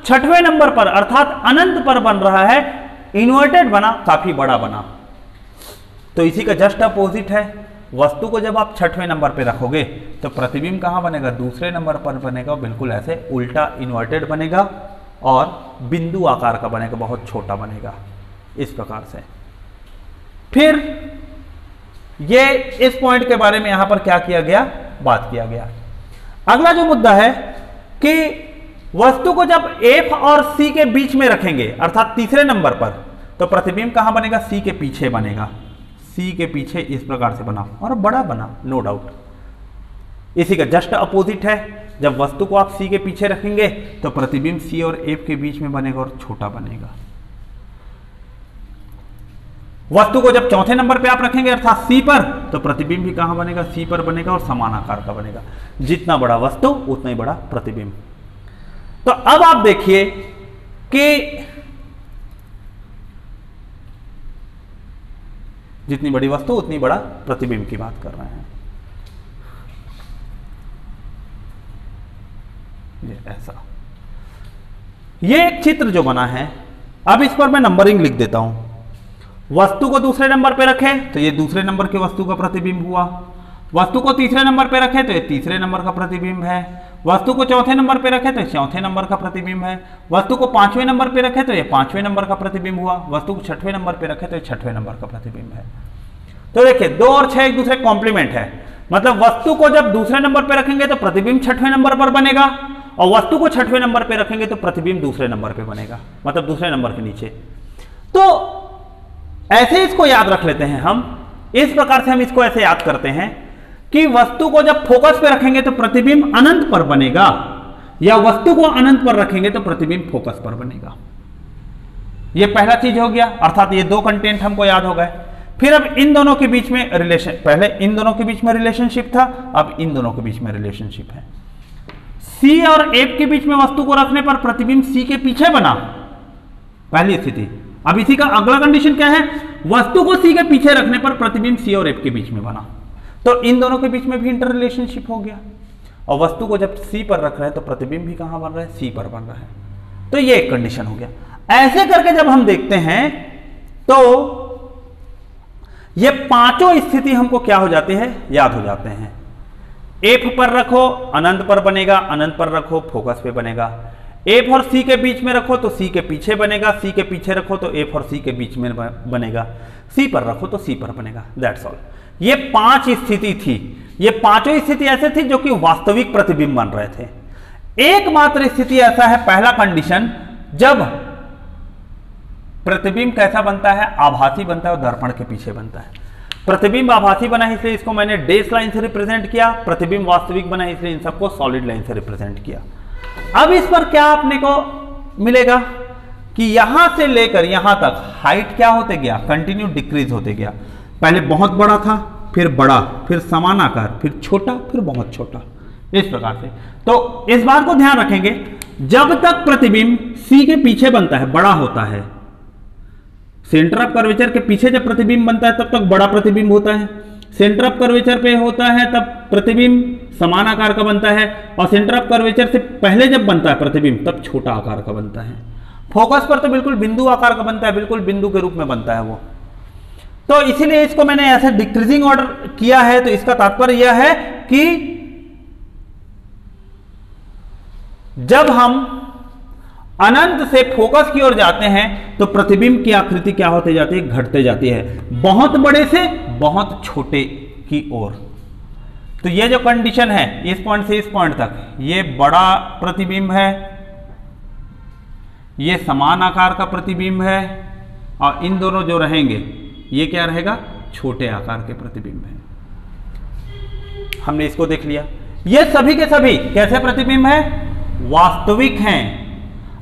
Speaker 1: छठवें नंबर पर अर्थात अनंत पर बन रहा है, इन्वर्टेड बना, काफी बड़ा बना। तो इसी का जस्ट अपोजिट है, वस्तु को जब आप छठवें नंबर पे रखोगे तो प्रतिबिंब कहां बनेगा, दूसरे नंबर पर बनेगा, बिल्कुल ऐसे उल्टा इन्वर्टेड बनेगा और बिंदु आकार का बनेगा, बहुत छोटा बनेगा इस प्रकार से। फिर ये इस पॉइंट के बारे में यहां पर क्या किया गया, बात किया गया। अगला जो मुद्दा है कि वस्तु को जब F और C के बीच में रखेंगे अर्थात तीसरे नंबर पर, तो प्रतिबिंब कहां बनेगा, C के पीछे बनेगा, C के पीछे इस प्रकार से बना और बड़ा बना, नो डाउट। इसी का जस्ट अपोजिट है, जब वस्तु को आप C के पीछे रखेंगे तो प्रतिबिंब C और F के बीच में बनेगा और छोटा बनेगा। वस्तु को जब चौथे नंबर पे आप रखेंगे अर्थात C पर, तो प्रतिबिंब भी कहां बनेगा, C पर बनेगा और समान आकार का बनेगा। जितना बड़ा वस्तु उतना ही बड़ा प्रतिबिंब। तो अब आप देखिए कि जितनी बड़ी वस्तु उतनी बड़ा प्रतिबिंब की बात कर रहे हैं। ये ऐसा, ये एक चित्र जो बना है, अब इस पर मैं नंबरिंग लिख देता हूं। वस्तु को दूसरे नंबर पे रखें तो ये दूसरे नंबर की वस्तु का प्रतिबिंब हुआ, वस्तु को तीसरे नंबर पे रखें तो ये तीसरे नंबर का प्रतिबिंब है, वस्तु को चौथे नंबर पे रखें तो चौथे नंबर का प्रतिबिंब है, वस्तु को पांचवें नंबर पे रखें तो ये पांचवें नंबर का प्रतिबिंब हुआ, वस्तु को छठवें नंबर पे रखें तो ये छठवें नंबर का प्रतिबिंब है। तो देखिए 2 और 6 एक दूसरे कॉम्प्लीमेंट है, मतलब वस्तु को जब दूसरे नंबर पे रखेंगे तो प्रतिबिंब छठवें नंबर पर बनेगा और वस्तु को छठवें नंबर पे रखेंगे तो प्रतिबिंब दूसरे नंबर पे बनेगा, मतलब दूसरे नंबर के नीचे। तो ऐसे इसको याद रख लेते हैं हम, इस प्रकार से हम इसको ऐसे याद करते हैं कि वस्तु को जब फोकस पे रखेंगे तो प्रतिबिंब अनंत पर बनेगा, या वस्तु को अनंत पर रखेंगे तो प्रतिबिंब फोकस पर बनेगा। ये पहला चीज हो गया, अर्थात ये 2 कंटेंट हमको याद हो गए। फिर अब इन दोनों के बीच में रिलेशन, पहले इन दोनों के बीच में रिलेशनशिप था, अब इन दोनों के बीच में रिलेशनशिप है। C और F के बीच में वस्तु को रखने पर प्रतिबिंब C के पीछे बना, पहली स्थिति। अब इसी का अगला कंडीशन क्या है, वस्तु को C के पीछे रखने पर प्रतिबिंब C और F के बीच में बना, तो इन दोनों के बीच में भी इंटर रिलेशनशिप हो गया। और वस्तु को जब C पर रख रहे हैं तो प्रतिबिंब भी कहां बन रहा है, C पर बन रहा है। तो ये एक कंडीशन हो गया। ऐसे करके जब हम देखते हैं तो ये पांचों स्थिति हमको क्या हो जाती है, याद हो जाते हैं। F पर रखो अनंत पर बनेगा, अनंत पर रखो फोकस पे बनेगा। F और C के बीच में रखो तो C के पीछे बनेगा, C के पीछे रखो तो F और C के बीच में बनेगा, C पर रखो तो C पर बनेगा। That's all. ये 5 स्थिति थी, ये पांचों स्थिति ऐसे थी जो कि वास्तविक प्रतिबिंब बन रहे थे। एकमात्र स्थिति ऐसा है, पहला कंडीशन, जब प्रतिबिंब कैसा बनता है, आभासी बनता है और दर्पण के पीछे बनता है। प्रतिबिंब आभासी बना इसलिए इसको मैंने डैश लाइन से रिप्रेजेंट किया, प्रतिबिंब वास्तविक बना इसलिए इन सबको सॉलिड लाइन से रिप्रेजेंट किया। अब इस पर क्या आपने को मिलेगा कि यहां से लेकर यहां तक हाइट क्या होते गया, कंटिन्यू डिक्रीज होते गया। पहले बहुत बड़ा था, फिर बड़ा, फिर समान आकार, फिर छोटा, फिर बहुत छोटा, इस प्रकार से। तो इस बात को ध्यान रखेंगे, जब तक प्रतिबिंब C के पीछे बनता है, बड़ा होता है, सेंटर ऑफ कर्वेचर के पीछे जब प्रतिबिंब बनता है तब तक बड़ा प्रतिबिंब होता है, सेंटर ऑफ कर्वेचर पे होता है तब प्रतिबिंब समान आकार का बनता है, और सेंटर ऑफ कर्वेचर से पहले जब बनता है प्रतिबिंब तब छोटा आकार का बनता है। फोकस पर तो बिल्कुल बिंदु आकार का बनता है, बिल्कुल बिंदु के रूप में बनता है वो। तो इसीलिए इसको मैंने ऐसे डिक्रीजिंग ऑर्डर किया है। तो इसका तात्पर्य यह है कि जब हम अनंत से फोकस की ओर जाते हैं तो प्रतिबिंब की आकृति क्या होती जाती है, घटते जाती है, बहुत बड़े से बहुत छोटे की ओर। तो ये जो कंडीशन है इस पॉइंट से इस पॉइंट तक, ये बड़ा प्रतिबिंब है, ये समान आकार का प्रतिबिंब है, और इन दोनों जो रहेंगे ये क्या रहेगा, छोटे आकार के प्रतिबिंब है। हमने इसको देख लिया। ये सभी के सभी कैसे प्रतिबिंब है, वास्तविक हैं,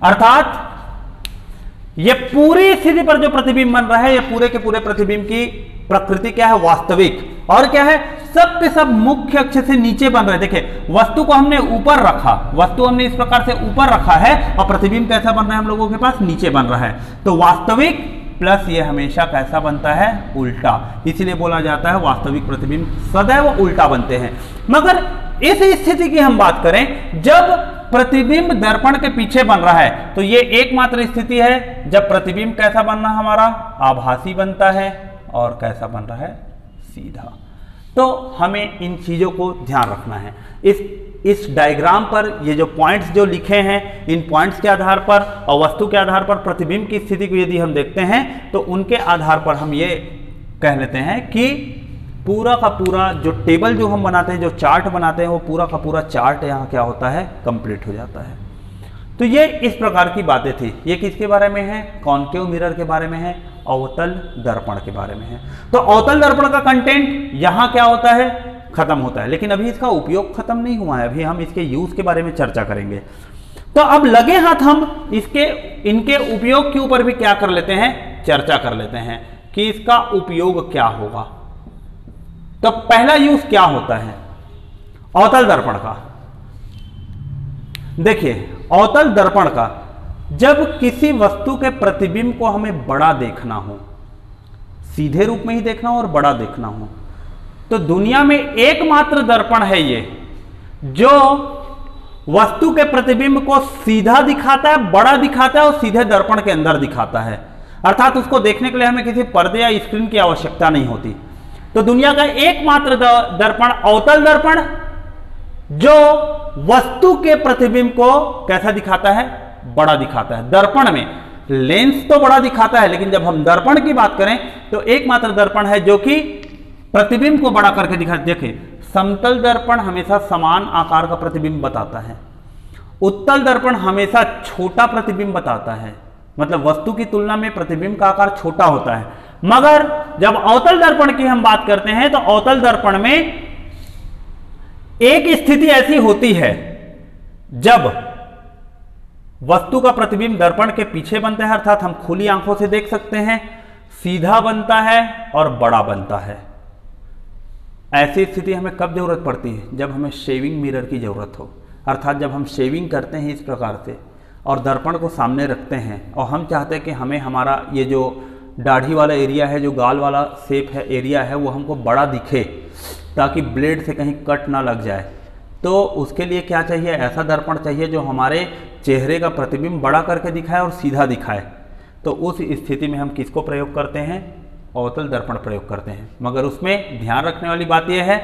Speaker 1: अर्थात ये पूरी स्थिति पर जो प्रतिबिंब बन रहा है, ये पूरे के पूरे प्रतिबिंब की प्रकृति क्या है, वास्तविक। और क्या है, सब के सब मुख्य अक्ष से नीचे बन रहे हैं। देखिए वस्तु को हमने ऊपर रखा, वस्तु हमने इस प्रकार से ऊपर रखा है, और प्रतिबिंब कैसा बन रहा है हम लोगों के पास, नीचे बन रहा है। तो वास्तविक प्लस ये हमेशा कैसा बनता है, उल्टा। इसीलिए बोला जाता है वास्तविक प्रतिबिंब सदैव उल्टा बनते हैं। मगर इस स्थिति की हम बात करें जब प्रतिबिंब दर्पण के पीछे बन रहा है, तो ये एकमात्र स्थिति है जब प्रतिबिंब कैसा बनना हमारा, आभासी बनता है, और कैसा बन रहा है, सीधा। तो हमें इन चीजों को ध्यान रखना है। इस डायग्राम पर ये जो पॉइंट्स जो लिखे हैं, इन पॉइंट्स के आधार पर और वस्तु के आधार पर प्रतिबिंब की स्थिति को यदि हम देखते हैं, तो उनके आधार पर हम ये कह लेते हैं कि पूरा का पूरा जो टेबल जो हम बनाते हैं, जो चार्ट बनाते हैं, वो पूरा का पूरा चार्ट यहाँ क्या होता है, कंप्लीट हो जाता है। तो ये इस प्रकार की बातें थी। ये किसके बारे में है, कॉन्केव मिरर के बारे में है, अवतल दर्पण के बारे में है। तो अवतल दर्पण का कंटेंट यहाँ क्या होता है, खत्म होता है, लेकिन अभी इसका उपयोग खत्म नहीं हुआ है, अभी हम इसके यूज के बारे में चर्चा करेंगे। तो अब लगे हाथ हम इनके उपयोग के ऊपर भी क्या कर लेते हैं, चर्चा कर लेते हैं कि इसका उपयोग क्या होगा। तो पहला यूज क्या होता है अवतल दर्पण का। देखिए अवतल दर्पण का, जब किसी वस्तु के प्रतिबिंब को हमें बड़ा देखना हो, सीधे रूप में ही देखना हो और बड़ा देखना हो, तो दुनिया में एकमात्र दर्पण है ये जो वस्तु के प्रतिबिंब को सीधा दिखाता है, बड़ा दिखाता है और सीधे दर्पण के अंदर दिखाता है। अर्थात उसको देखने के लिए हमें किसी पर्दे या स्क्रीन की आवश्यकता नहीं होती। तो दुनिया का एकमात्र दर्पण अवतल दर्पण, जो वस्तु के प्रतिबिंब को कैसा दिखाता है, बड़ा दिखाता है। दर्पण में लेंस तो बड़ा दिखाता है, लेकिन जब हम दर्पण की बात करें तो एकमात्र दर्पण है जो कि प्रतिबिंब को बड़ा करके दिखाता है। देखिए समतल दर्पण हमेशा समान आकार का प्रतिबिंब बताता है, उत्तल दर्पण हमेशा छोटा प्रतिबिंब बताता है, मतलब वस्तु की तुलना में प्रतिबिंब का आकार छोटा होता है। मगर जब अवतल दर्पण की हम बात करते हैं तो अवतल दर्पण में एक स्थिति ऐसी होती है जब वस्तु का प्रतिबिंब दर्पण के पीछे बनता है, अर्थात हम खुली आंखों से देख सकते हैं, सीधा बनता है और बड़ा बनता है। ऐसी स्थिति हमें कब जरूरत पड़ती है, जब हमें शेविंग मिरर की जरूरत हो, अर्थात जब हम शेविंग करते हैं इस प्रकार से और दर्पण को सामने रखते हैं और हम चाहते हैं कि हमें हमारा ये जो दाढ़ी वाला एरिया है, जो गाल वाला शेप है, एरिया है, वो हमको बड़ा दिखे ताकि ब्लेड से कहीं कट ना लग जाए। तो उसके लिए क्या चाहिए, ऐसा दर्पण चाहिए जो हमारे चेहरे का प्रतिबिंब बड़ा करके दिखाए और सीधा दिखाए। तो उस स्थिति में हम किसको प्रयोग करते हैं, अवतल दर्पण प्रयोग करते हैं। मगर उसमें ध्यान रखने वाली बात यह है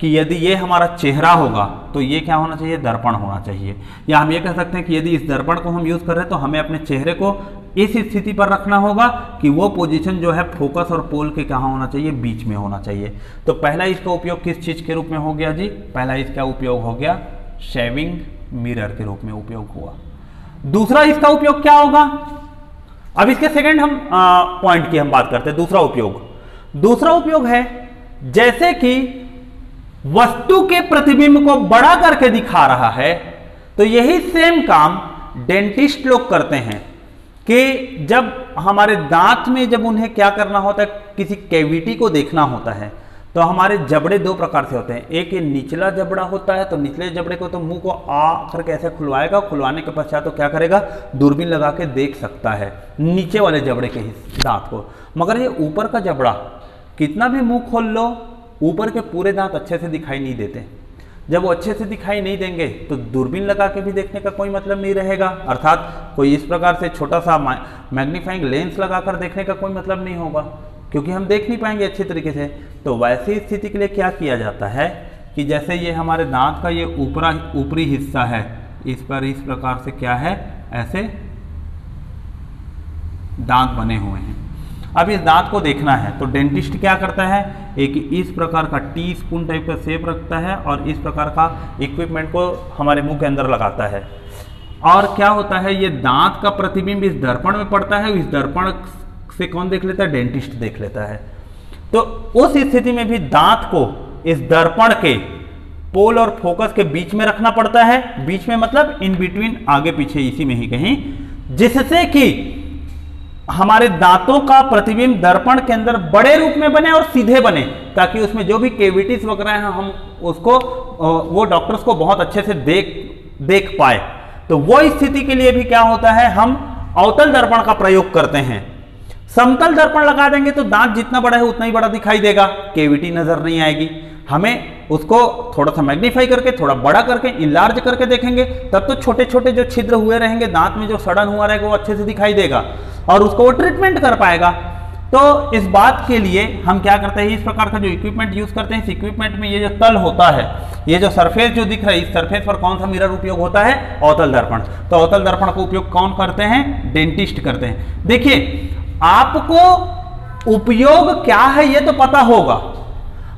Speaker 1: कि यदि ये हमारा चेहरा होगा तो ये क्या होना चाहिए, दर्पण होना चाहिए। या हम ये कह सकते हैं कि यदि इस दर्पण को हम यूज कर रहे हैं तो हमें अपने चेहरे को इस स्थिति पर रखना होगा कि वो पोजीशन जो है फोकस और पोल के कहाँ होना चाहिए, बीच में होना चाहिए। तो पहला इसका उपयोग किस चीज के रूप में हो गया जी, पहला इसका उपयोग हो गया शेविंग मिरर के रूप में उपयोग हुआ। दूसरा इसका उपयोग क्या होगा, अब इसके सेकंड हम पॉइंट की हम बात करते हैं। दूसरा उपयोग है जैसे कि वस्तु के प्रतिबिंब को बड़ा करके दिखा रहा है, तो यही सेम काम डेंटिस्ट लोग करते हैं कि जब हमारे दांत में जब उन्हें क्या करना होता है, किसी कैविटी को देखना होता है, तो हमारे जबड़े दो प्रकार से होते हैं। एक ये निचला जबड़ा होता है, तो निचले जबड़े को तो मुंह को आ करके ऐसे खुलवाएगा, खुलवाने के पश्चात तो क्या करेगा, दूरबीन लगा के देख सकता है नीचे वाले जबड़े के दांत को। मगर ये ऊपर का जबड़ा कितना भी मुंह खोल लो, ऊपर के पूरे दांत अच्छे से दिखाई नहीं देते। जब वो अच्छे से दिखाई नहीं देंगे तो दूरबीन लगा के भी देखने का कोई मतलब नहीं रहेगा, अर्थात कोई इस प्रकार से छोटा सा मैग्नीफाइंग लेंस लगाकर देखने का कोई मतलब नहीं होगा, क्योंकि हम देख नहीं पाएंगे अच्छे तरीके से। तो वैसी स्थिति के लिए क्या किया जाता है कि जैसे ये हमारे दांत का ये ऊपरी हिस्सा है, इस पर इस प्रकार से क्या है, ऐसे दांत बने हुए हैं। अब इस दांत को देखना है तो डेंटिस्ट क्या करता है, एक इस प्रकार का टी स्पून टाइप का शेप रखता है और इस प्रकार का इक्विपमेंट को हमारे मुंह के अंदर लगाता है। और क्या होता है, ये दांत का प्रतिबिंब इस दर्पण में पड़ता है। इस दर्पण से कौन देख लेता है, डेंटिस्ट देख लेता है। तो उस स्थिति में भी दांत को इस दर्पण के पोल और फोकस के बीच में रखना पड़ता है। बीच में मतलब इन बिटवीन, आगे पीछे इसी में ही कहीं, जिससे कि हमारे दांतों का प्रतिबिंब दर्पण के अंदर बड़े रूप में बने और सीधे बने, ताकि उसमें जो भी केविटीज वगैरह हैं हम उसको वो डॉक्टर्स को बहुत अच्छे से देख पाए। तो वो स्थिति के लिए भी क्या होता है, हम अवतल दर्पण का प्रयोग करते हैं। समतल दर्पण लगा देंगे तो दांत जितना बड़ा है उतना ही बड़ा दिखाई देगा, केविटी नजर नहीं आएगी। हमें उसको थोड़ा सा मैग्नीफाई करके, थोड़ा बड़ा करके, इनलार्ज करके देखेंगे, तब तो छोटे छोटे जो छिद्र हुए रहेंगे, दांत में जो सड़न हुआ रहेगा वो अच्छे से दिखाई देगा और उसको वो ट्रीटमेंट कर पाएगा। तो इस बात के लिए हम क्या करते हैं, इस प्रकार का जो इक्विपमेंट यूज करते हैं, इस इक्विपमेंट में ये जो तल होता है, ये जो सरफेस जो दिख रहा है, इस सरफेस पर कौन सा मिरर उपयोग होता है, अवतल दर्पण। तो अवतल दर्पण का उपयोग कौन करते हैं, डेंटिस्ट करते हैं। देखिए, आपको उपयोग क्या है ये तो पता होगा,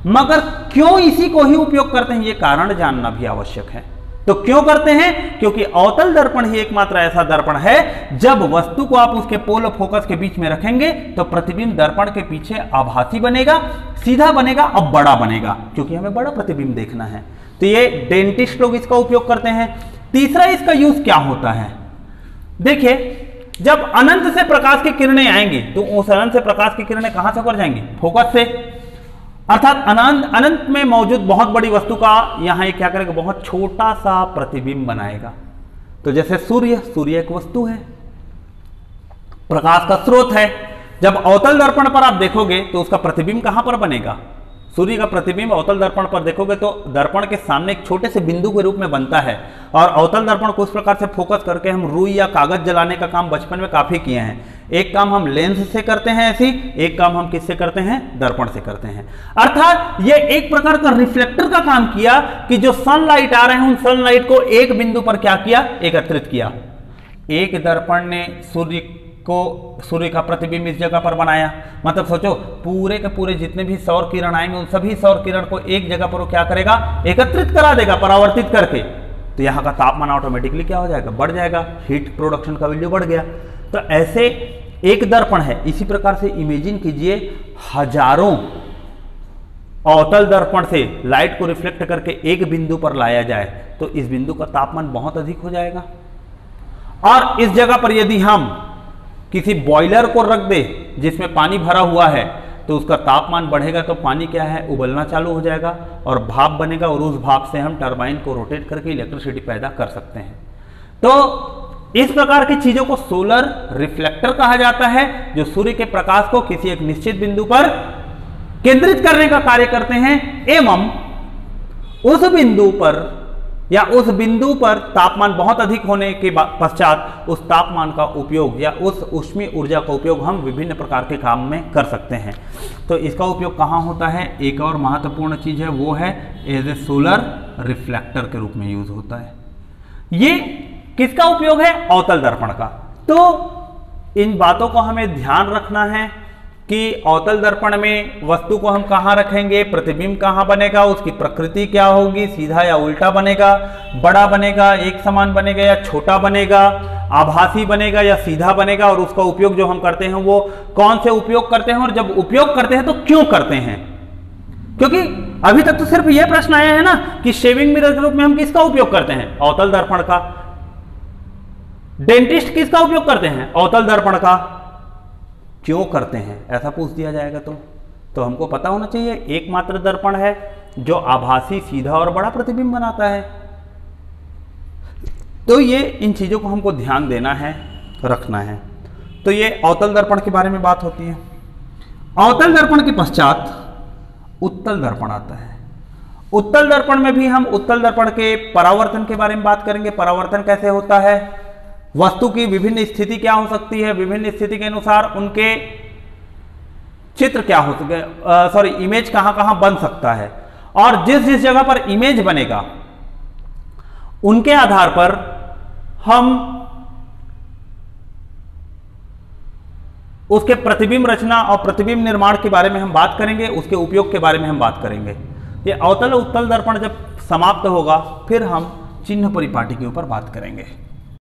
Speaker 1: मगर क्यों इसी को ही उपयोग करते हैं ये कारण जानना भी आवश्यक है। तो क्यों करते हैं, क्योंकि अवतल दर्पण ही एकमात्र ऐसा दर्पण है जब वस्तु को आप उसके पोल और फोकस के बीच में रखेंगे तो प्रतिबिंब दर्पण के पीछे आभासी बनेगा, सीधा बनेगा और बड़ा बनेगा, क्योंकि हमें बड़ा प्रतिबिंब देखना है। तो ये डेंटिस्ट लोग इसका उपयोग करते हैं। तीसरा इसका यूज क्या होता है, देखिए, जब अनंत से प्रकाश की किरणें आएंगी तो उस अनंत से प्रकाश की किरणें कहां से होकर जाएंगी, फोकस से, अर्थात अनंत में मौजूद बहुत बड़ी वस्तु का यहां ये क्या करेगा, बहुत छोटा सा प्रतिबिंब बनाएगा। तो जैसे सूर्य एक वस्तु है, प्रकाश का स्रोत है। जब अवतल दर्पण पर आप देखोगे तो उसका प्रतिबिंब कहां पर बनेगा, सूर्य का प्रतिबिंब अवतल दर्पण पर देखोगे तो दर्पण के सामने एक छोटे से बिंदु के रूप में बनता है। और अवतल दर्पण को उस प्रकार से फोकस करके हम रुई या कागज जलाने का काम बचपन में काफी किए हैं। एक काम हम लेंस से करते हैं ऐसी, एक काम हम किससे करते हैं, दर्पण से करते हैं। अर्थात ये एक प्रकार का रिफ्लेक्टर का काम किया कि जो सनलाइट आ रहे हैं उन सनलाइट को एक बिंदु पर क्या किया, एकत्रित किया। एक दर्पण ने सूर्य का प्रतिबिंब इस जगह पर बनाया, मतलब सोचो पूरे के पूरे जितने भी सौर किरण आएंगे उन सभी सौर किरण को एक जगह पर वो क्या करेगा, एकत्रित करा देगा परावर्तित करके। तो यहाँ का तापमान ऑटोमेटिकली क्या हो जाएगा, बढ़ जाएगा, हीट प्रोडक्शन का वैल्यू बढ़ गया। तो ऐसे एक दर्पण है। इसी प्रकार से इमेजिन कीजिए हजारों अवतल दर्पण से लाइट को रिफ्लेक्ट करके एक बिंदु पर लाया जाए तो इस बिंदु का तापमान बहुत अधिक हो जाएगा। और इस जगह पर यदि हम किसी बॉयलर को रख दे जिसमें पानी भरा हुआ है तो उसका तापमान बढ़ेगा, तो पानी क्या है, उबलना चालू हो जाएगा और भाप बनेगा और उस भाप से हम टरबाइन को रोटेट करके इलेक्ट्रिसिटी पैदा कर सकते हैं। तो इस प्रकार की चीजों को सोलर रिफ्लेक्टर कहा जाता है, जो सूर्य के प्रकाश को किसी एक निश्चित बिंदु पर केंद्रित करने का कार्य करते हैं एवं उस बिंदु पर तापमान बहुत अधिक होने के पश्चात उस तापमान का उपयोग या उस ऊष्मीय ऊर्जा का उपयोग हम विभिन्न प्रकार के काम में कर सकते हैं। तो इसका उपयोग कहाँ होता है, एक और महत्वपूर्ण चीज है वो है एज ए सोलर रिफ्लेक्टर के रूप में यूज होता है। ये किसका उपयोग है, अवतल दर्पण का। तो इन बातों को हमें ध्यान रखना है कि अवतल दर्पण में वस्तु को हम कहाँ रखेंगे, प्रतिबिंब कहाँ बनेगा, उसकी प्रकृति क्या होगी, सीधा या उल्टा बनेगा, बड़ा बनेगा, एक समान बनेगा या छोटा बनेगा, आभासी बनेगा या सीधा बनेगा, और उसका उपयोग जो हम करते हैं वो कौन से उपयोग करते हैं और जब उपयोग करते हैं तो क्यों करते हैं। क्योंकि अभी तक तो सिर्फ यह प्रश्न आया है ना कि शेविंग मिरर के रूप में हम किसका उपयोग करते हैं, अवतल दर्पण का। डेंटिस्ट किसका उपयोग करते हैं, अवतल दर्पण का। क्यों करते हैं ऐसा पूछ दिया जाएगा तो हमको पता होना चाहिए एकमात्र दर्पण है जो आभासी, सीधा और बड़ा प्रतिबिंब बनाता है। तो ये इन चीजों को हमको ध्यान देना है, रखना है। तो ये अवतल दर्पण के बारे में बात होती है। अवतल दर्पण के पश्चात उत्तल दर्पण आता है। उत्तल दर्पण में भी हम उत्तल दर्पण के परावर्तन के बारे में बात करेंगे। परावर्तन कैसे होता है, वस्तु की विभिन्न स्थिति क्या हो सकती है, विभिन्न स्थिति के अनुसार उनके चित्र क्या हो सके, सॉरी इमेज कहां कहां बन सकता है, और जिस जिस जगह पर इमेज बनेगा उनके आधार पर हम उसके प्रतिबिंब रचना और प्रतिबिंब निर्माण के बारे में हम बात करेंगे, उसके उपयोग के बारे में हम बात करेंगे। ये अवतल उत्तल दर्पण जब समाप्त होगा फिर हम चिन्ह परिपाटी के ऊपर बात करेंगे।